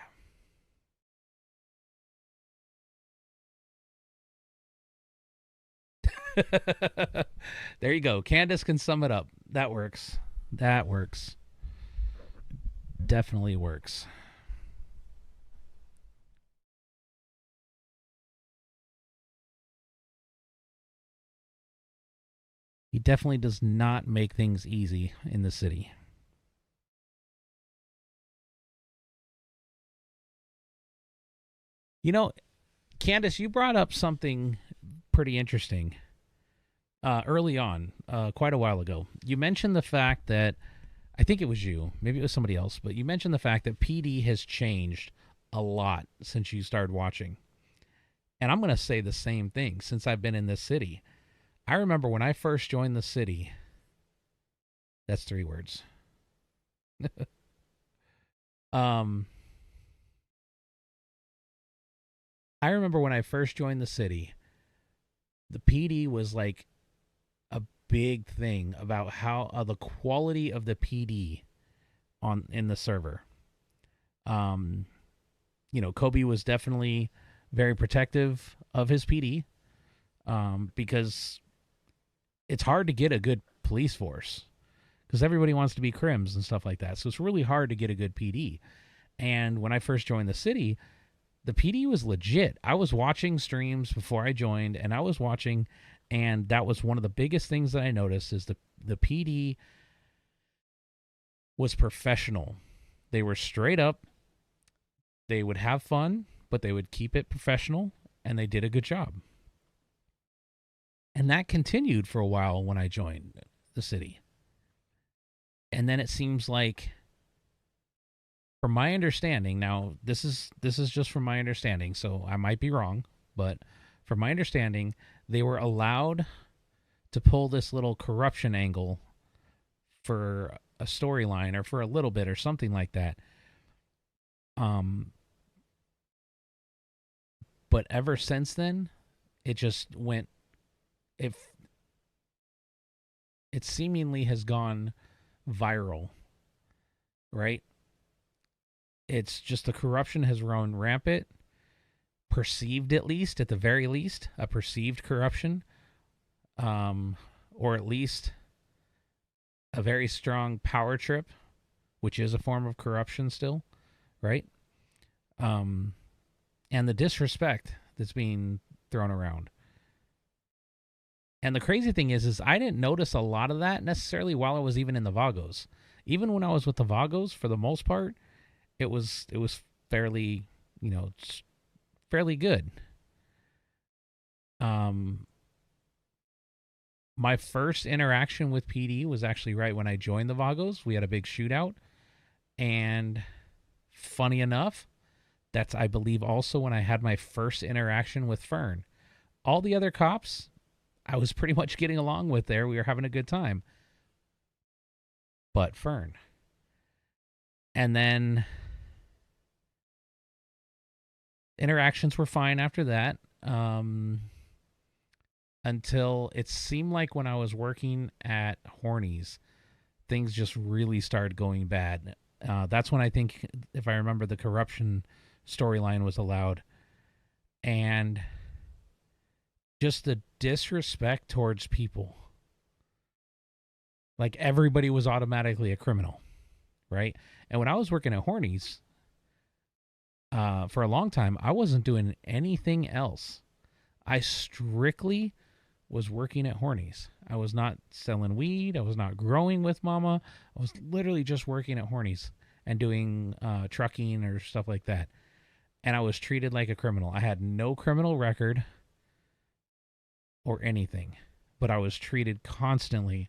There you go. Candace can sum it up. That works. That works. Definitely works. He definitely does not make things easy in the city. You know, Candace, you brought up something pretty interesting early on, quite a while ago. You mentioned the fact that, I think it was you, maybe it was somebody else, but you mentioned the fact that PD has changed a lot since you started watching. And I'm going to say the same thing since I've been in this city. I remember when I first joined the city. That's 3 words. I remember when I first joined the city, the PD was like a big thing about how the quality of the PD in the server. Kobe was definitely very protective of his PD because it's hard to get a good police force because everybody wants to be crims and stuff like that. So it's really hard to get a good PD. And when I first joined the city, the PD was legit. I was watching streams before I joined, and I was watching, and that was one of the biggest things that I noticed is the PD was professional. They were straight up. They would have fun, but they would keep it professional, and they did a good job. And that continued for a while when I joined the city. And then it seems like, from my understanding, now this is just from my understanding, so I might be wrong, but from my understanding, they were allowed to pull this little corruption angle for a storyline or for a little bit or something like that. But ever since then, it just went. It seemingly has gone viral, right? It's just the corruption has run rampant, perceived at least, at the very least, a perceived corruption, or at least a very strong power trip, which is a form of corruption still, right? And the disrespect that's being thrown around. And the crazy thing is I didn't notice a lot of that necessarily while I was even in the Vagos. Even when I was with the Vagos, for the most part, it was fairly, fairly good. My first interaction with PD was actually right when I joined the Vagos. We had a big shootout, And funny enough, that's, I believe, also when I had my first interaction with Fern. All the other cops, I was pretty much getting along with there. We were having a good time. But Fern. And then interactions were fine after that. Until it seemed like when I was working at Hornies, things just really started going bad. That's when I think, if I remember, the corruption storyline was allowed. And just the disrespect towards people. Like, everybody was automatically a criminal, right? And when I was working at Hornies, for a long time, I wasn't doing anything else. I strictly was working at Hornies. I was not selling weed. I was not growing with Mama. I was literally just working at Hornies and doing trucking or stuff like that. And I was treated like a criminal. I had no criminal record or anything, but I was treated constantly.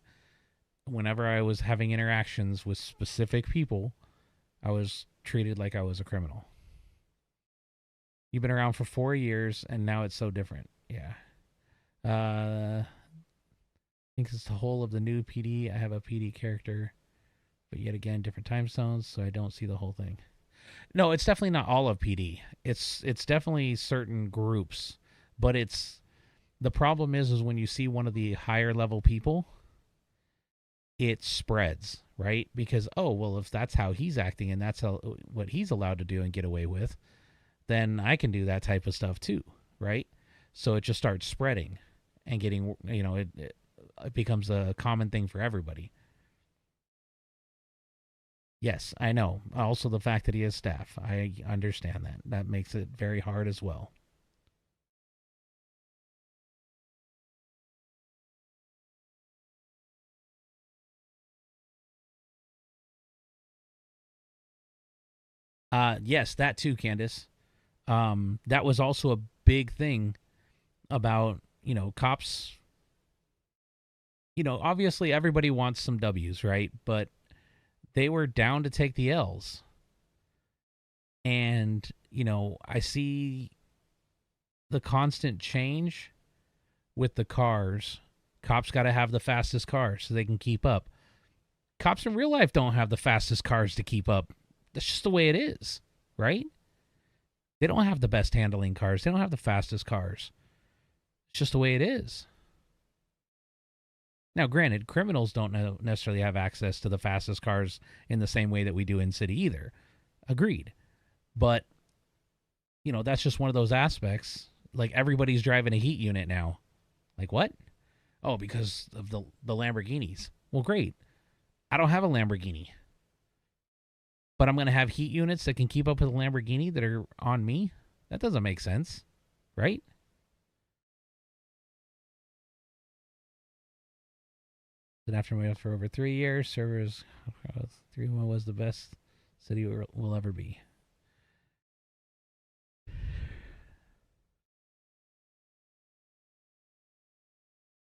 Whenever I was having interactions with specific people, I was treated like I was a criminal. You've been around for 4 years, and now it's so different. Yeah. I think it's the whole of the new PD. I have a PD character, but yet again, different time zones, so I don't see the whole thing. No, it's definitely not all of PD. It's definitely certain groups, but it's the problem is when you see one of the higher level people, it spreads, right? Because, oh, well, if that's how he's acting and that's what he's allowed to do and get away with, then I can do that type of stuff too, right? So it just starts spreading and getting, it becomes a common thing for everybody. Yes, I know. Also, the fact that he has staff. I understand that. That makes it very hard as well. Yes, that too, Candace. That was also a big thing about, cops. Obviously everybody wants some W's, right? But they were down to take the L's. And, I see the constant change with the cars. Cops got to have the fastest cars so they can keep up. Cops in real life don't have the fastest cars to keep up. That's just the way it is, right? They don't have the best handling cars. They don't have the fastest cars. It's just the way it is. Now, granted, criminals don't necessarily have access to the fastest cars in the same way that we do in city either. Agreed. But, that's just one of those aspects. Like, everybody's driving a heat unit now. Like, what? Oh, because of the Lamborghinis. Well, great. I don't have a Lamborghini. But I'm going to have heat units that can keep up with a Lamborghini that are on me? That doesn't make sense, right? Then after we for over 3 years, servers 3-1 was the best city will ever be.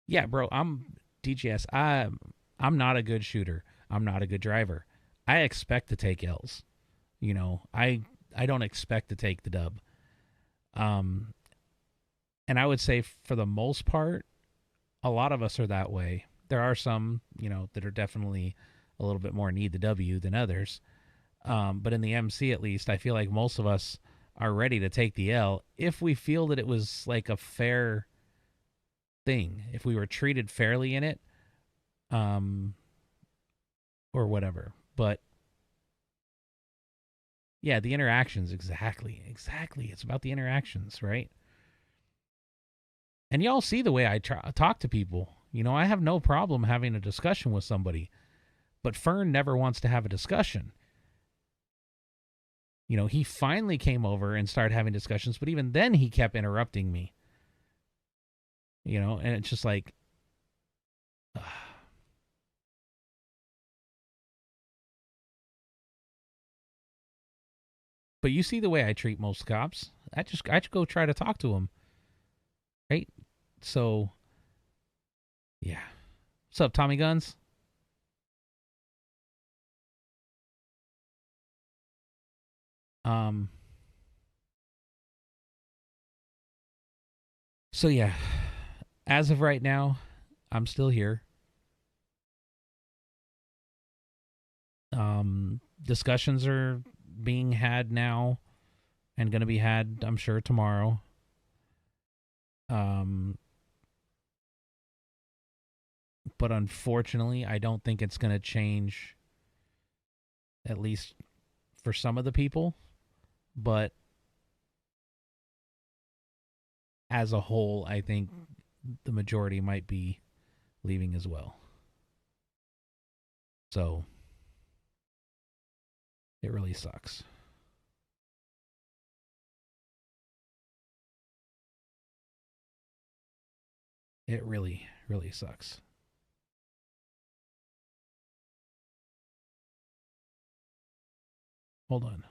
Yeah, bro, I'm DGS. I'm not a good shooter. I'm not a good driver. I expect to take L's. I don't expect to take the dub. And I would say for the most part, a lot of us are that way. There are some, that are definitely a little bit more need the W than others. But in the MC, at least, I feel like most of us are ready to take the L if we feel that it was like a fair thing, if we were treated fairly in it, or whatever. But yeah, the interactions, exactly. It's about the interactions, right? And y'all see the way I talk to people. I have no problem having a discussion with somebody, but Fern never wants to have a discussion. He finally came over and started having discussions, but even then he kept interrupting me. And it's just like, but you see the way I treat most cops. I just go try to talk to them, right? So, yeah. What's up, Tommy Guns? Um. So yeah, as of right now, I'm still here. Discussions are being had now and going to be had, I'm sure, tomorrow. But unfortunately, I don't think it's going to change, at least for some of the people. But as a whole, I think the majority might be leaving as well. So it really sucks. It really, really sucks. Hold on.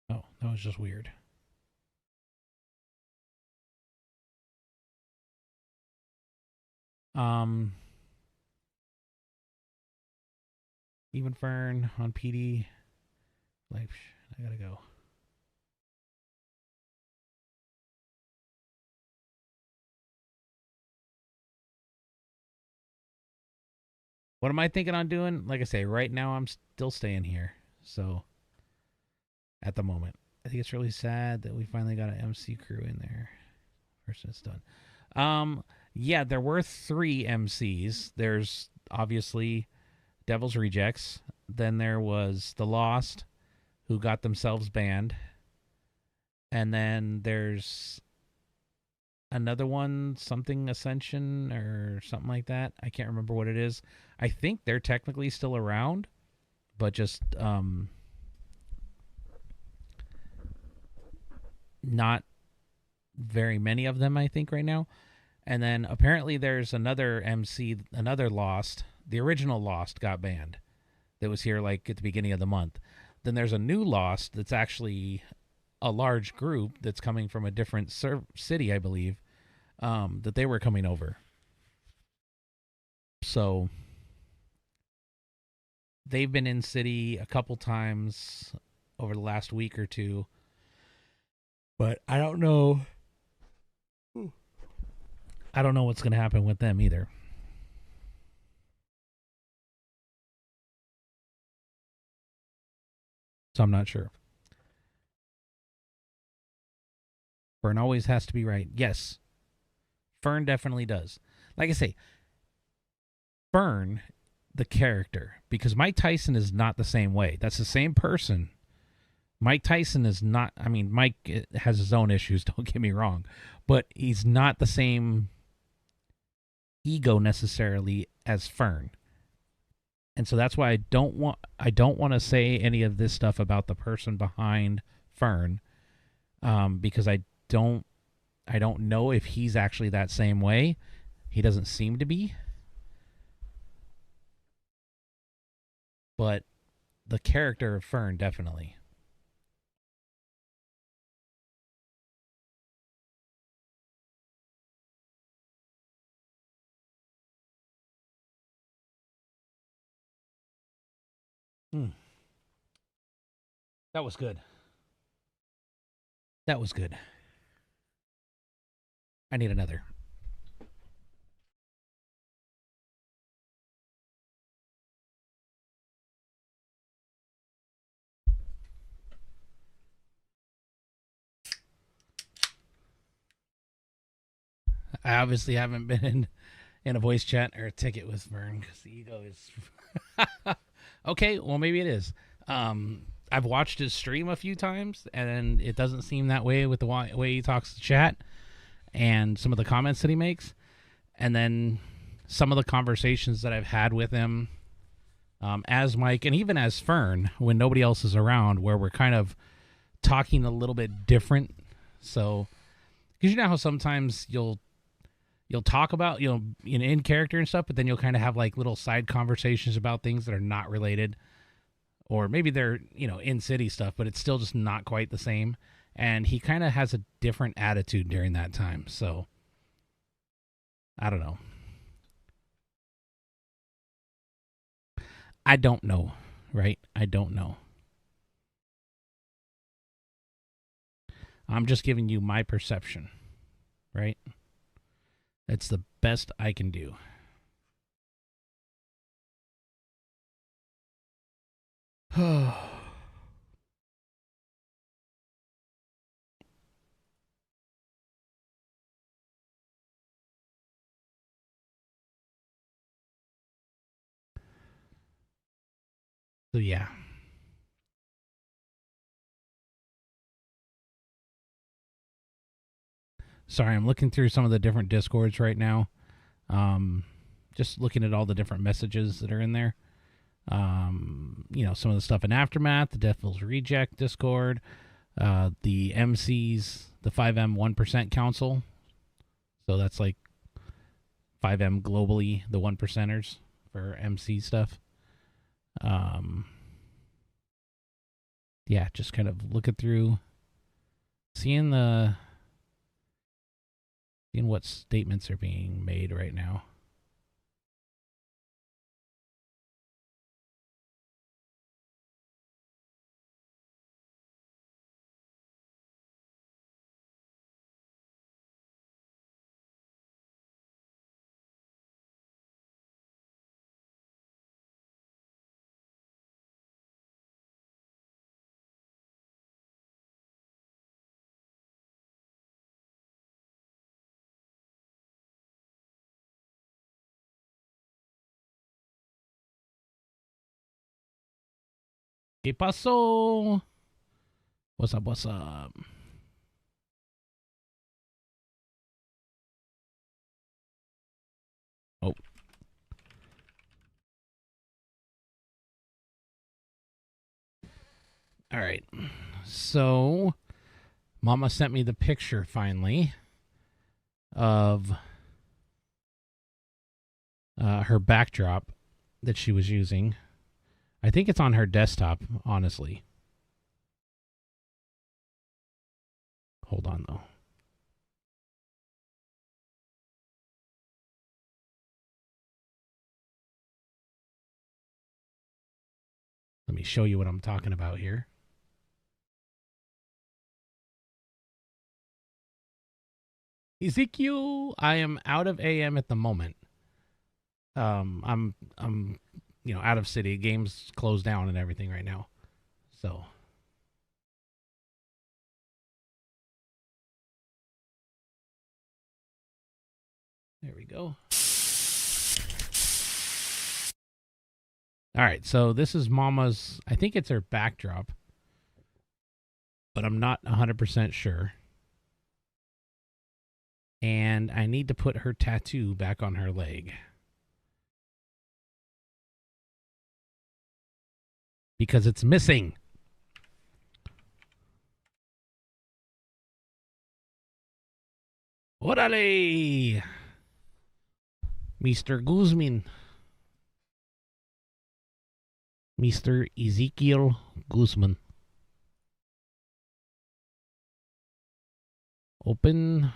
Oh, that was just weird. Even Fern on PD. Like, I gotta go. What am I thinking on doing? Like I say, right now I'm still staying here. So, at the moment, I think it's really sad that we finally got an MC crew in there. First it's done. Yeah, there were 3 MCs. There's obviously Devil's Rejects. Then there was The Lost, who got themselves banned. And then there's another one, something Ascension or something like that. I can't remember what it is. I think they're technically still around, but just not very many of them, I think, right now. And then apparently there's another MC, another Lost. The original Lost got banned. That was here like at the beginning of the month. Then there's a new Lost that's actually a large group that's coming from a different city, I believe, that they were coming over. So they've been in city a couple times over the last week or two. But I don't know. I don't know what's going to happen with them either. So I'm not sure. Fern always has to be right. Yes. Fern definitely does. Like I say, Fern, the character, because Mike Tyson is not the same way. That's the same person. Mike Tyson is not, I mean, Mike has his own issues, don't get me wrong, but he's not the same ego necessarily as Fern. And so that's why I don't want to say any of this stuff about the person behind Fern, because I don't know if he's actually that same way. He doesn't seem to be. But the character of Fern, definitely. That was good. That was good. I need another. I obviously haven't been in a voice chat or a ticket with Fern because the ego is... Okay, well, maybe it is. I've watched his stream a few times, and it doesn't seem that way with the way he talks to chat and some of the comments that he makes. And then some of the conversations that I've had with him as Mike and even as Fern when nobody else is around, where we're kind of talking a little bit different. So, because you know how sometimes you'll talk about, in character and stuff, but then you'll kind of have like little side conversations about things that are not related, or maybe they're, in city stuff, but it's still just not quite the same. And he kind of has a different attitude during that time. So I don't know. right? I don't know. I'm just giving you my perception, right? It's the best I can do. So yeah. Sorry, I'm looking through some of the different Discords right now. Just looking at all the different messages that are in there. Some of the stuff in Aftermath, the Devil's Reject Discord, the MCs, the 5M 1% Council. So that's like 5M globally, the 1%ers for MC stuff. Yeah, just kind of looking through, seeing what statements are being made right now. ¿Qué pasó? What's up? What's up? Oh. All right. So, Mama sent me the picture finally of her backdrop that she was using. I think it's on her desktop, honestly. Hold on, though. Let me show you what I'm talking about here. Ezekiel, I am out of AM at the moment. I'm out of city. Games closed down and everything right now. So there we go. All right, so this is Mama's, I think it's her backdrop, but I'm not 100% sure. And I need to put her tattoo back on her leg. Because it's missing. Orale! Mr. Guzman. Mr. Ezekiel Guzman. Open.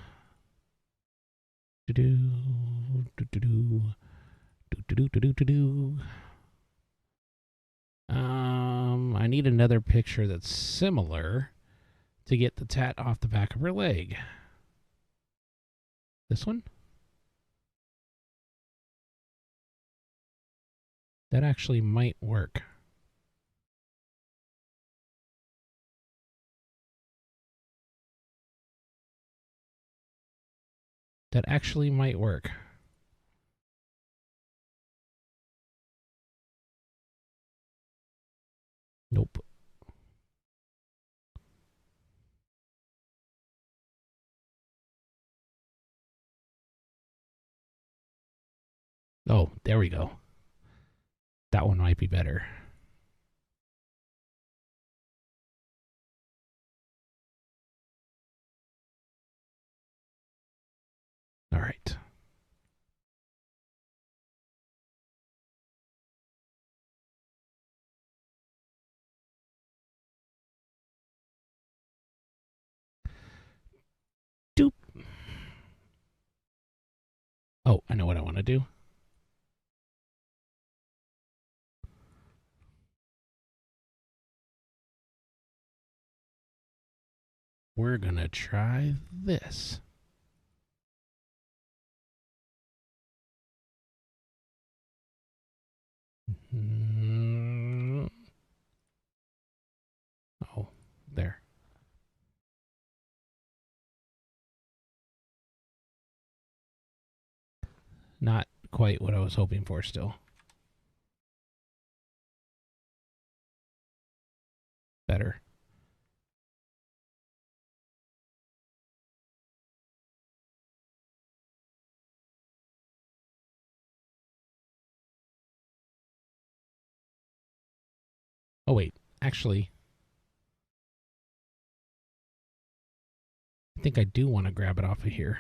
I need another picture that's similar to get the tat off the back of her leg. This one? That actually might work. That actually might work. Nope. Oh, there we go. That one might be better. All right. Doop. Oh, I know what I want to do. We're going to try this. Oh, there. Not quite what I was hoping for still. Better. Oh, wait. Actually, I think I do want to grab it off of here.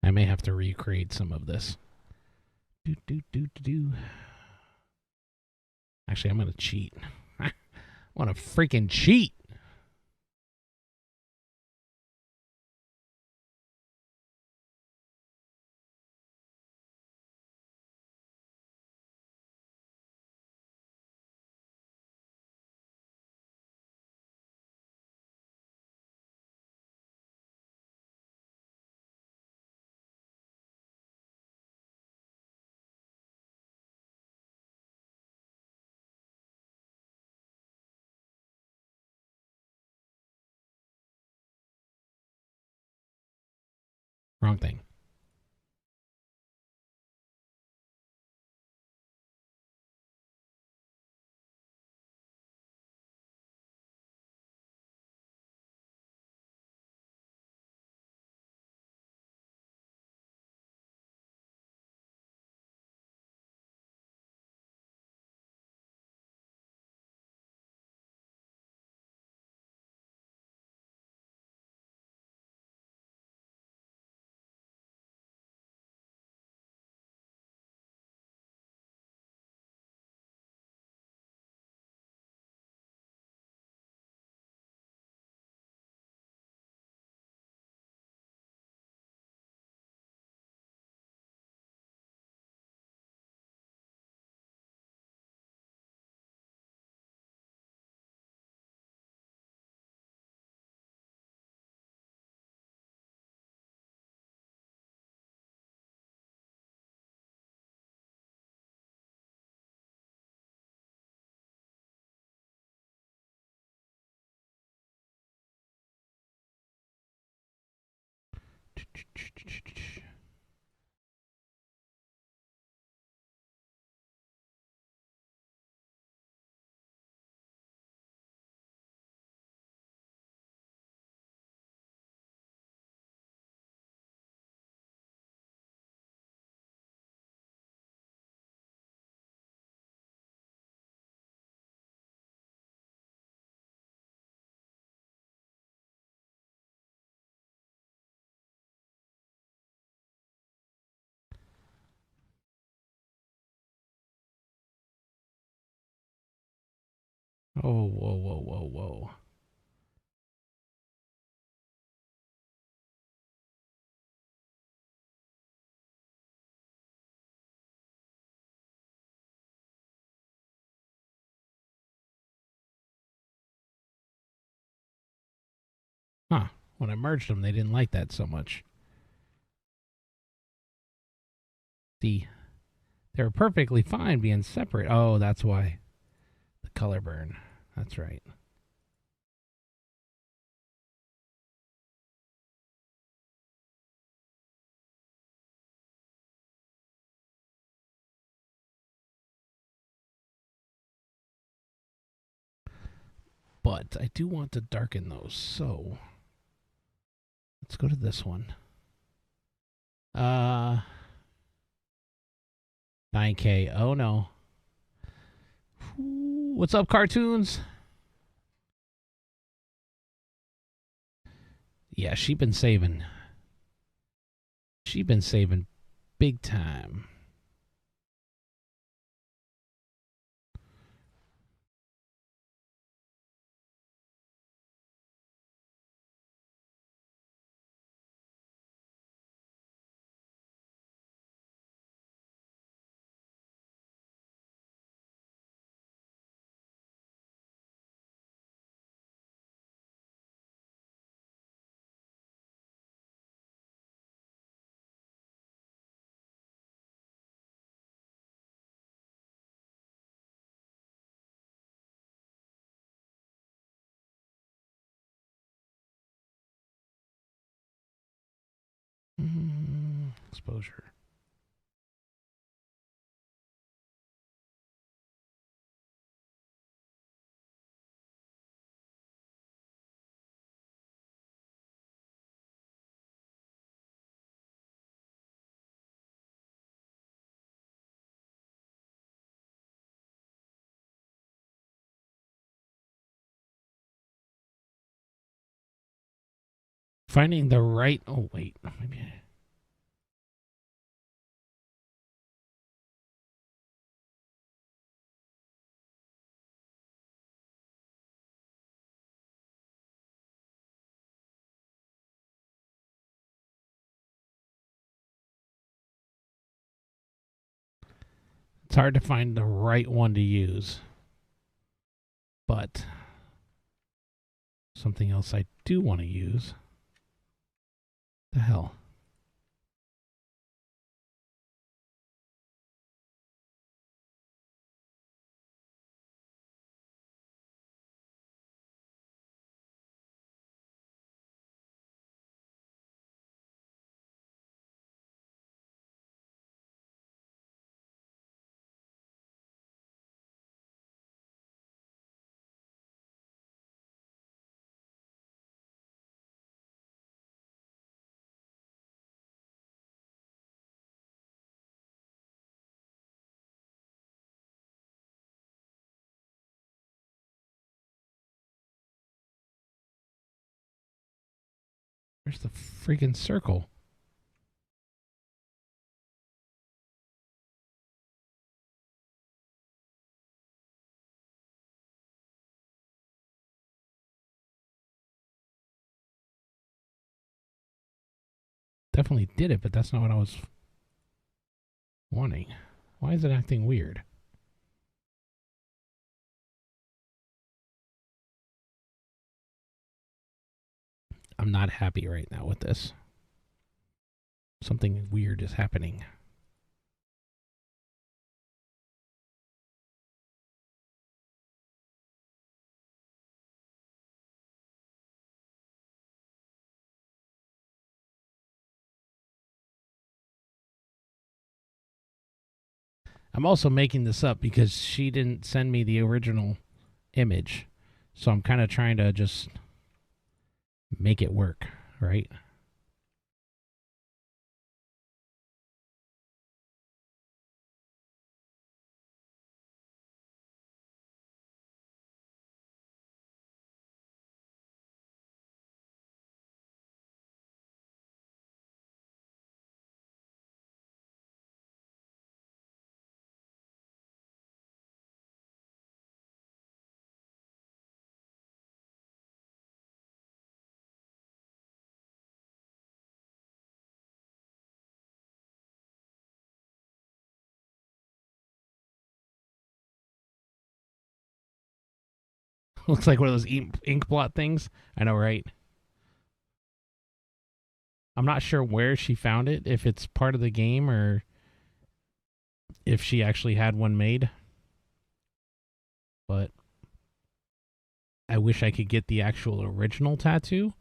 I may have to recreate some of this. Actually, I'm going to cheat. I want to freaking cheat. Wrong thing. Oh, whoa, whoa, whoa, whoa. Huh. When I merged them, they didn't like that so much. See, they were perfectly fine being separate. Oh, that's why. The color burn. That's right. But I do want to darken those, so let's go to this one. 9K. Oh no. Ooh, what's up, cartoons? Yeah, she been saving. She been saving big time. Exposure. Finding the right. Oh wait, maybe. It's hard to find the right one to use. But something else I do want to use. The hell? Where's the freaking circle? Definitely did it, but that's not what I was wanting. Why is it acting weird? I'm not happy right now with this. Something weird is happening. I'm also making this up because she didn't send me the original image. So I'm kind of trying to just make it work, right? Looks like one of those ink blot things. I know, right? I'm not sure where she found it, if it's part of the game or if she actually had one made. But I wish I could get the actual original tattoo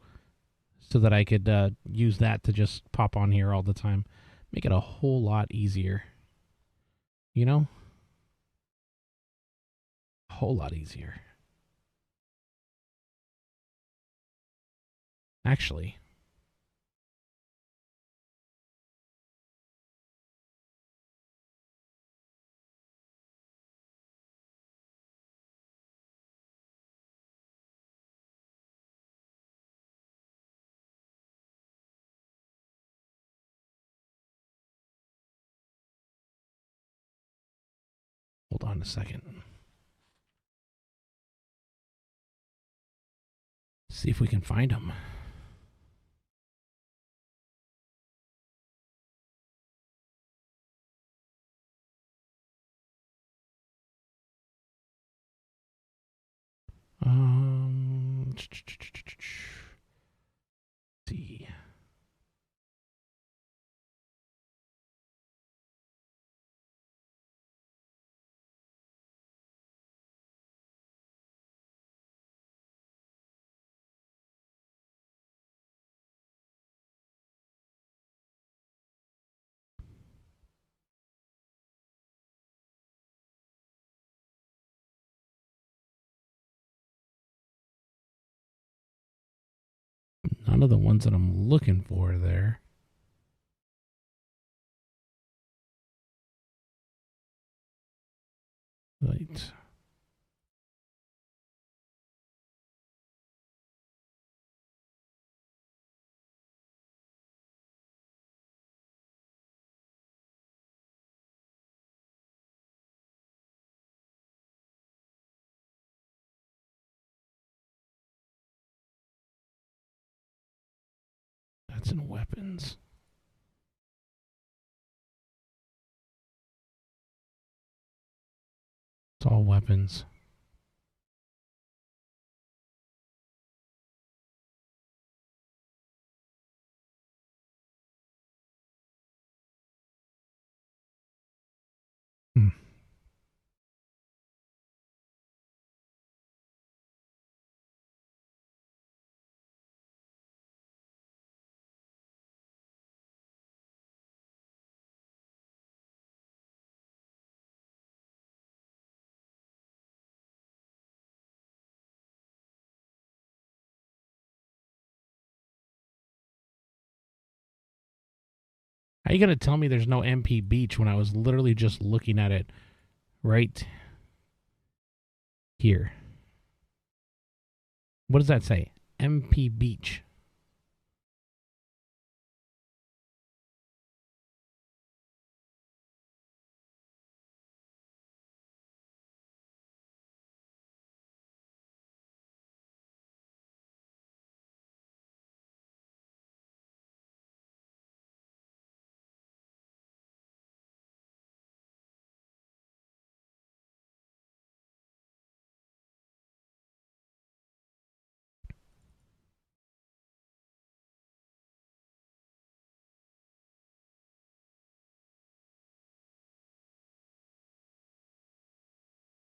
so that I could use that to just pop on here all the time. Make it a whole lot easier. You know? A whole lot easier. Actually. Hold on a second. See if we can find him. See. None of the ones that I'm looking for there. Right. That's in weapons. It's all weapons. How you gonna tell me there's no MP Beach when I was literally just looking at it right here? What does that say? MP Beach.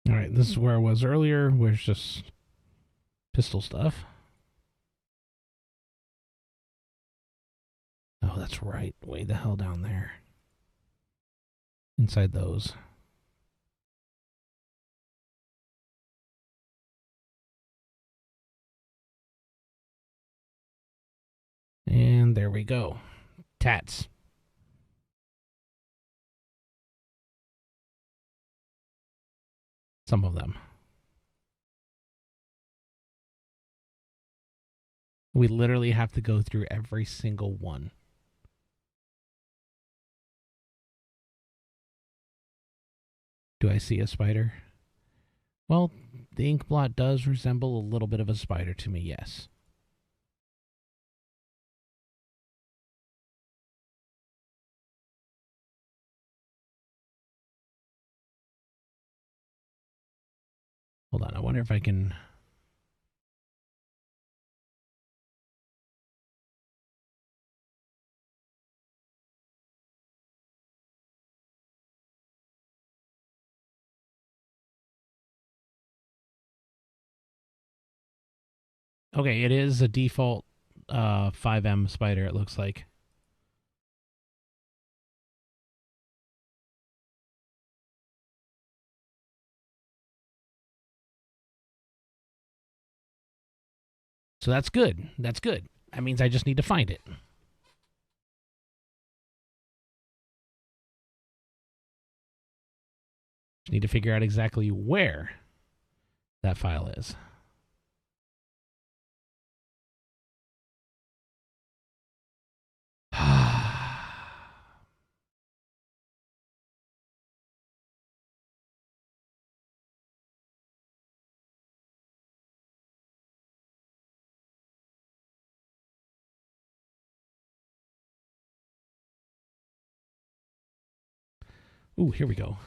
All right, this is where I was earlier, where it's just pistol stuff. Oh, that's right. Way the hell down there. Inside those. And there we go. Tats. Some of them. We literally have to go through every single one. Do I see a spider? Well, the ink blot does resemble a little bit of a spider to me, yes. Hold on, I wonder if I can... Okay, it is a default 5M spider, it looks like. So that's good. That's good. That means I just need to find it. Just need to figure out exactly where that file is. Ooh, here we go.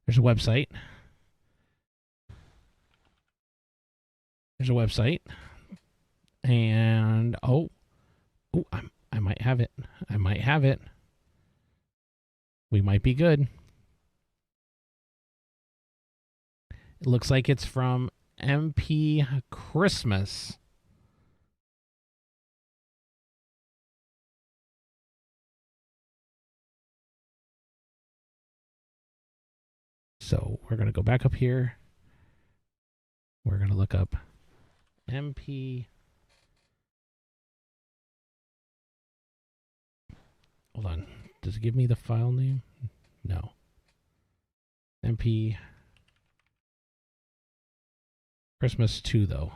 There's a website. There's a website. And I might have it. I might have it. We might be good. It looks like it's from MP Christmas. So we're going to go back up here. We're going to look up MP. Hold on. Does it give me the file name? No. MP Christmas 2, though.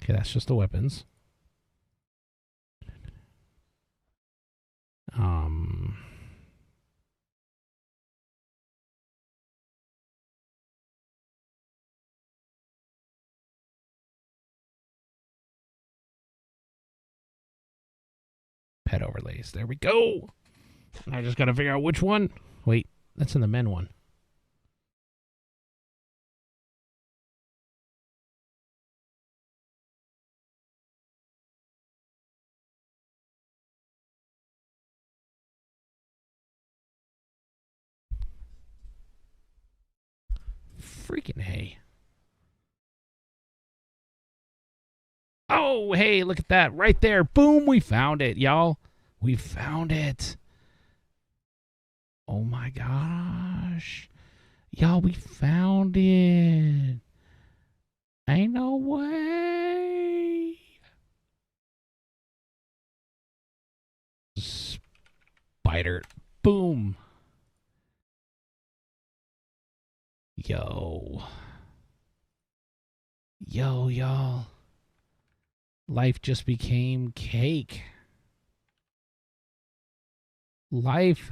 Okay, that's just the weapons. Pet overlays. There we go. I just got to figure out which one. Wait, that's in the men one. Freaking hey. Oh, hey, look at that. Right there. Boom, we found it, y'all. We found it. Oh my gosh. Y'all, we found it. Ain't no way. Spider. Boom. Yo. Yo, y'all. Life just became cake. Life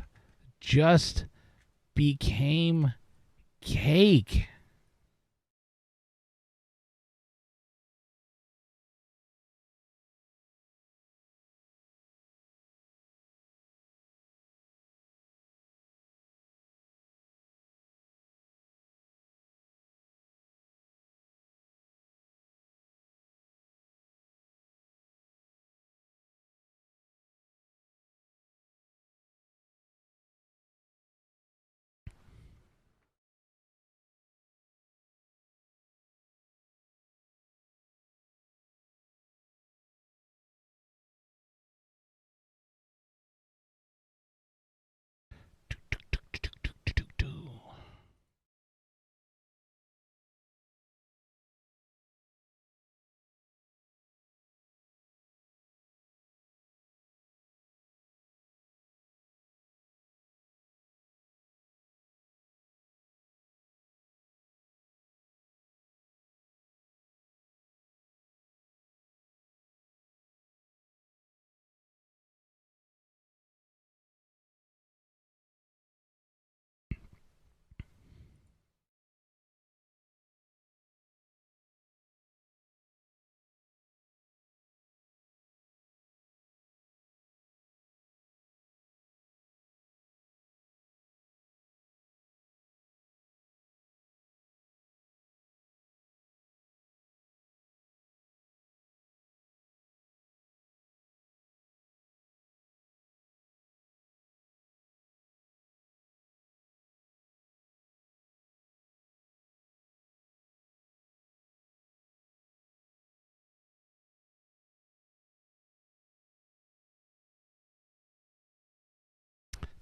just became cake.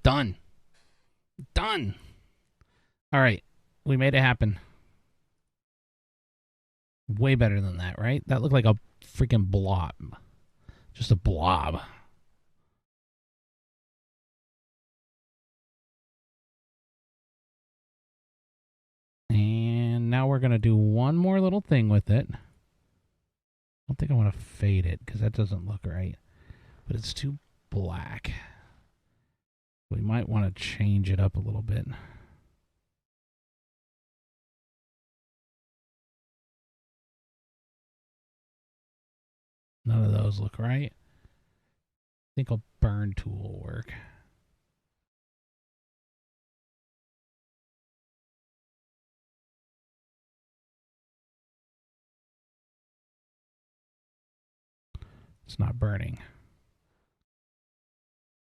Done. Done. All right. We made it happen. Way better than that, right? That looked like a freaking blob. Just a blob. And now we're going to do one more little thing with it. I don't think I want to fade it because that doesn't look right. But it's too black. We might want to change it up a little bit. None of those look right. I think a burn tool will work. It's not burning.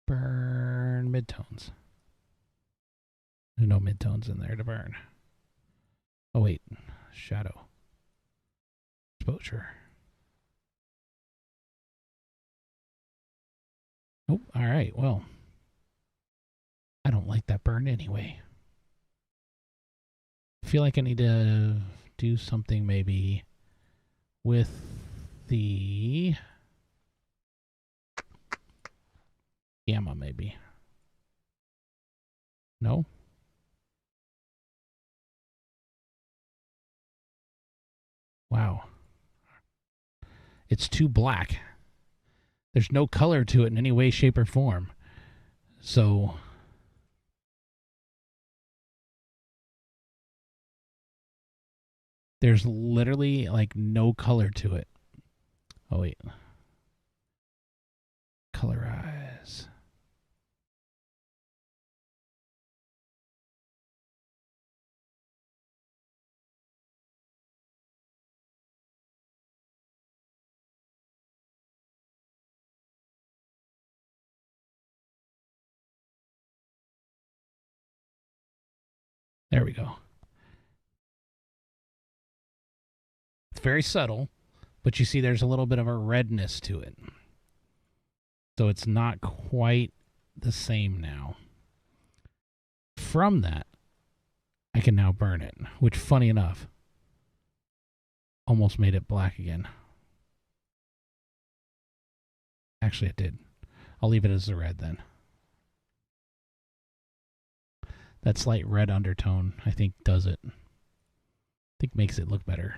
Burn midtones. There's no midtones in there to burn. Oh, wait. Shadow. Exposure. Oh, all right. Well, I don't like that burn anyway. I feel like I need to do something maybe with the gamma, maybe. No? Wow. It's too black. There's no color to it in any way, shape, or form. So there's literally like no color to it. Oh, wait. Colorize. There we go. It's very subtle, but you see there's a little bit of a redness to it. So it's not quite the same now. From that, I can now burn it, which, funny enough, almost made it black again. Actually, it did. I'll leave it as the red then. That slight red undertone, I think, does it. I think makes it look better.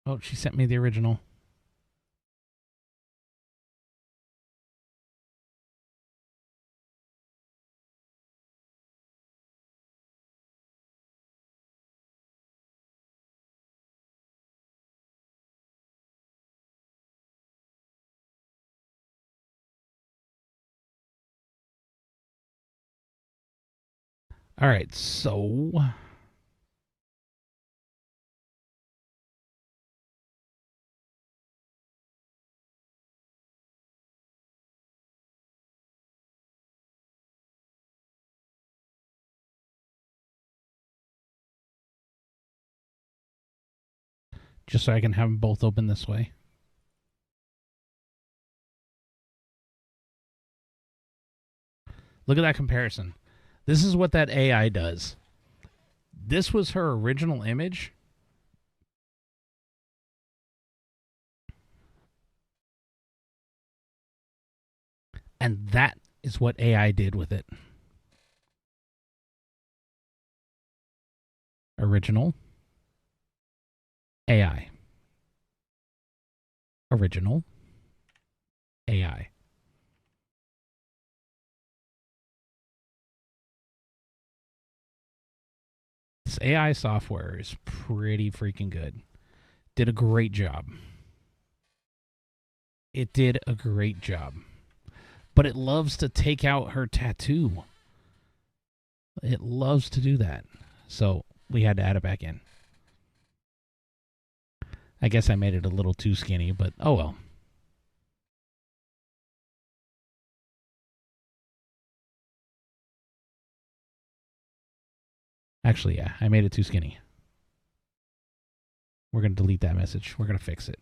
Oh, she sent me the original. All right, so just so I can have them both open this way. Look at that comparison. This is what that AI does. This was her original image. And that is what AI did with it. Original. AI. Original. AI. This AI software is pretty freaking good. Did a great job. It did a great job. But it loves to take out her tattoo. It loves to do that. so we had to add it back in. I guess I made it a little too skinny, but oh well. Actually, yeah, I made it too skinny. We're going to delete that message. We're going to fix it.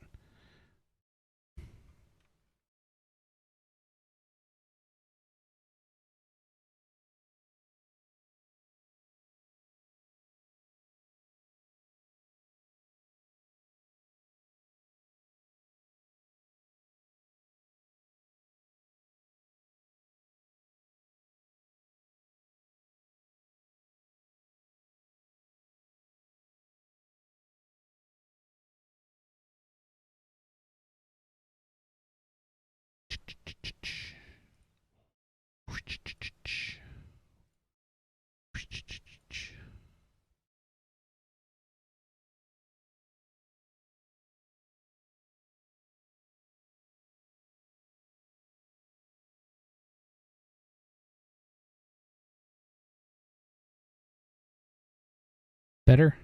Better?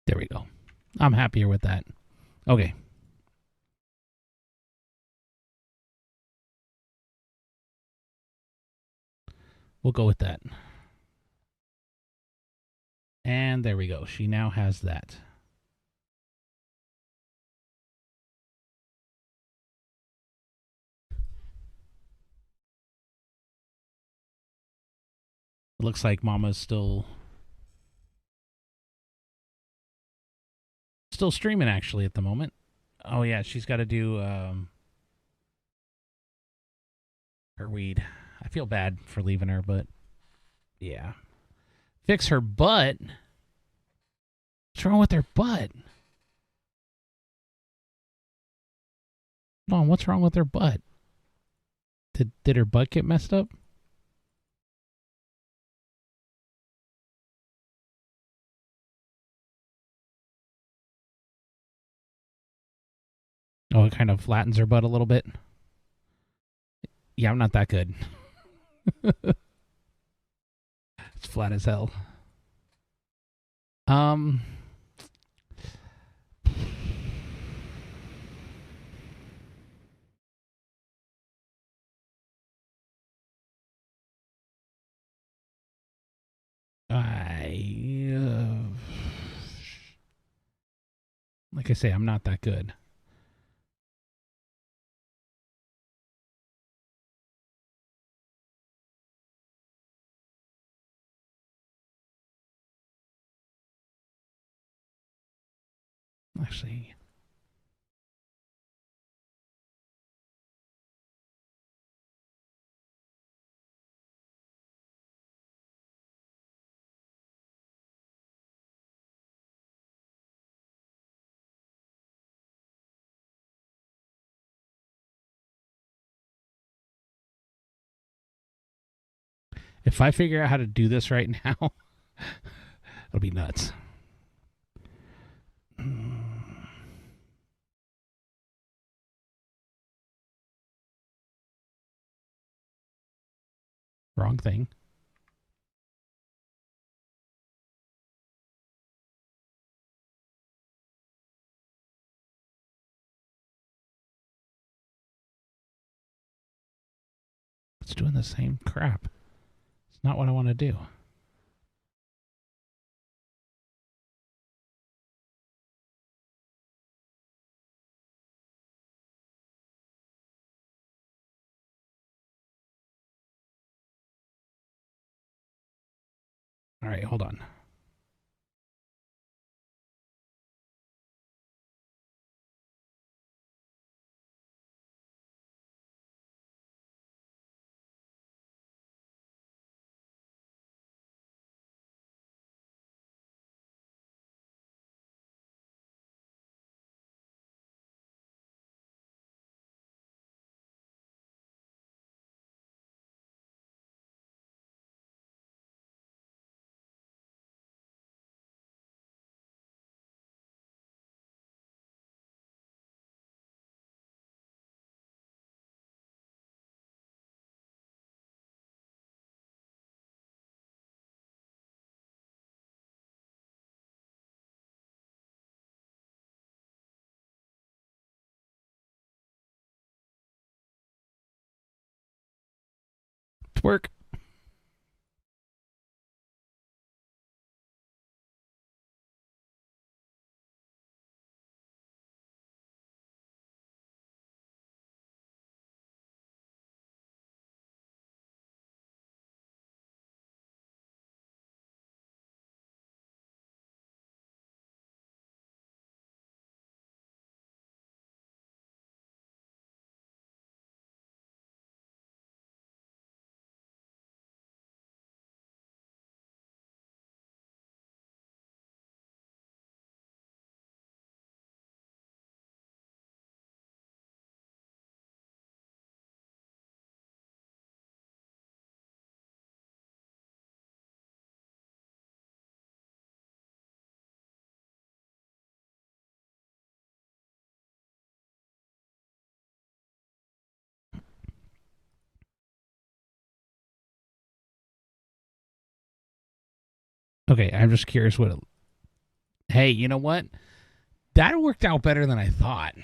There we go. I'm happier with that. Okay. We'll go with that. And there we go. She now has that. It looks like Mama's still streaming actually at the moment. Oh yeah, she's got to do her weed. I feel bad for leaving her, but yeah. Fix her butt. What's wrong with her butt? Mom, what's wrong with her butt? Did her butt get messed up? Oh, it kind of flattens her butt a little bit. Yeah, I'm not that good. It's flat as hell. Like I say, I'm not that good. Actually, if I figure out how to do this right now, it'll be nuts. Wrong thing. It's doing the same crap. It's not what I want to do. All right, hold on. Twerk. Okay, I'm just curious what. Hey, you know what? That worked out better than I thought.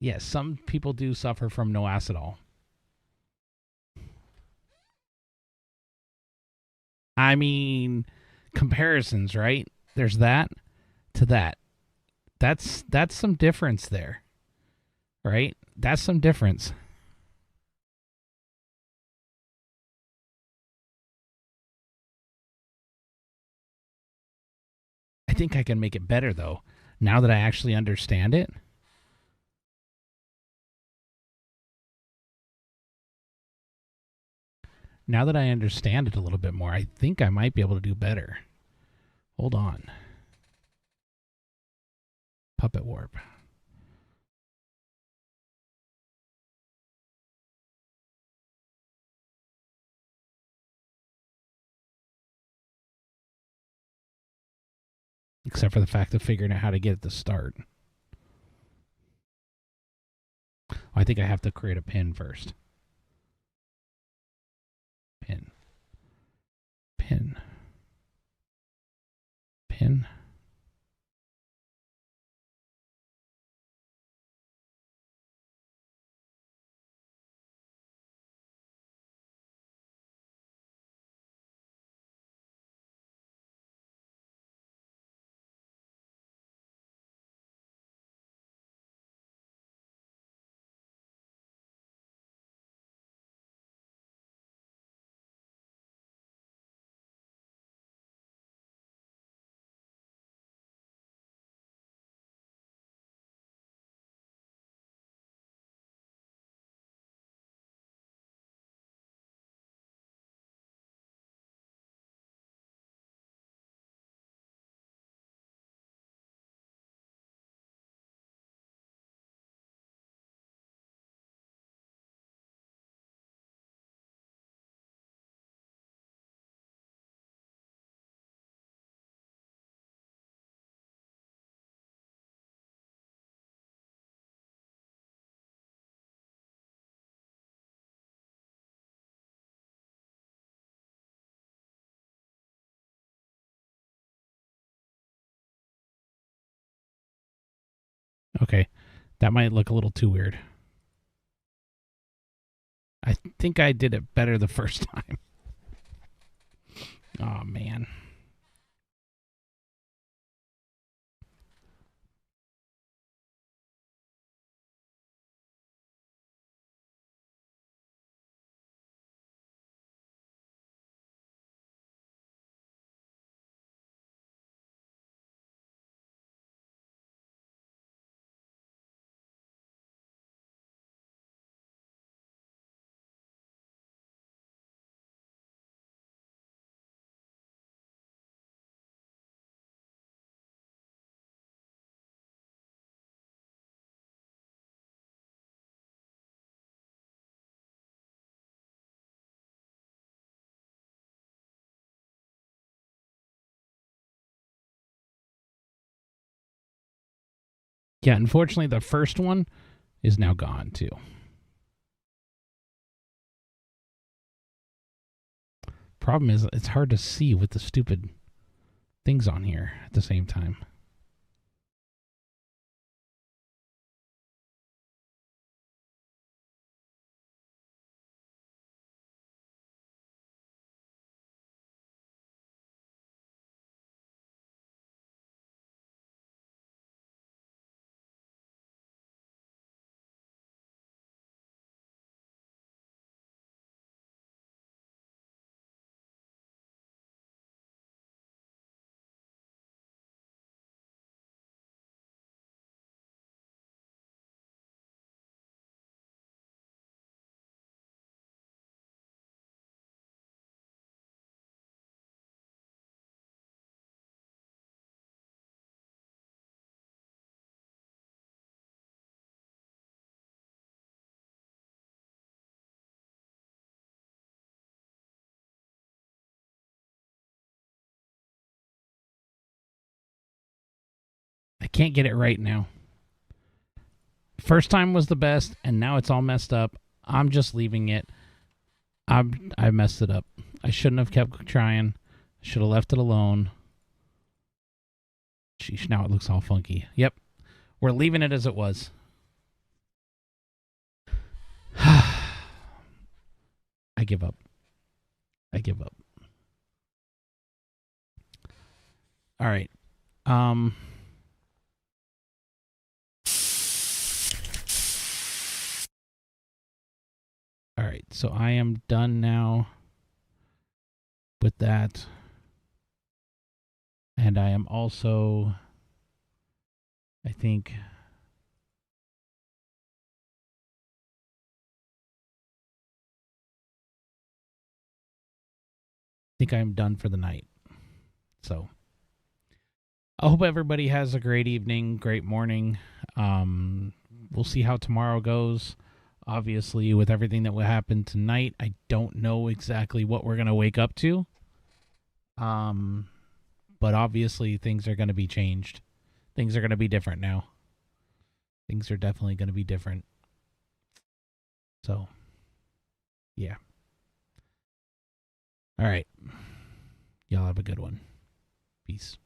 Yes, some people do suffer from no acetol. I mean, comparisons, right? There's that to that. That's some difference there, right? That's some difference. I think I can make it better though, now that I actually understand it. Now that I understand it a little bit more, I think I might be able to do better. Hold on. Puppet warp. Except for the fact of figuring out how to get it to start. I think I have to create a pin first. Pin. Pin. Pin. Okay. That might look a little too weird. I think I did it better the first time. Oh, man. Yeah, unfortunately, the first one is now gone, too. Problem is, it's hard to see with the stupid things on here at the same time. I can't get it right now. First time was the best, and now it's all messed up. I'm just leaving it. I messed it up. I shouldn't have kept trying. Should have left it alone. Sheesh, now it looks all funky. Yep. We're leaving it as it was. I give up. I give up. All right. All right. So I am done now with that. And I am also, I think I'm done for the night. So I hope everybody has a great evening, great morning. We'll see how tomorrow goes. Obviously, with everything that will happen tonight, I don't know exactly what we're going to wake up to. But obviously things are going to be changed. Things are going to be different now. Things are definitely going to be different. So, yeah. All right. Y'all have a good one. Peace.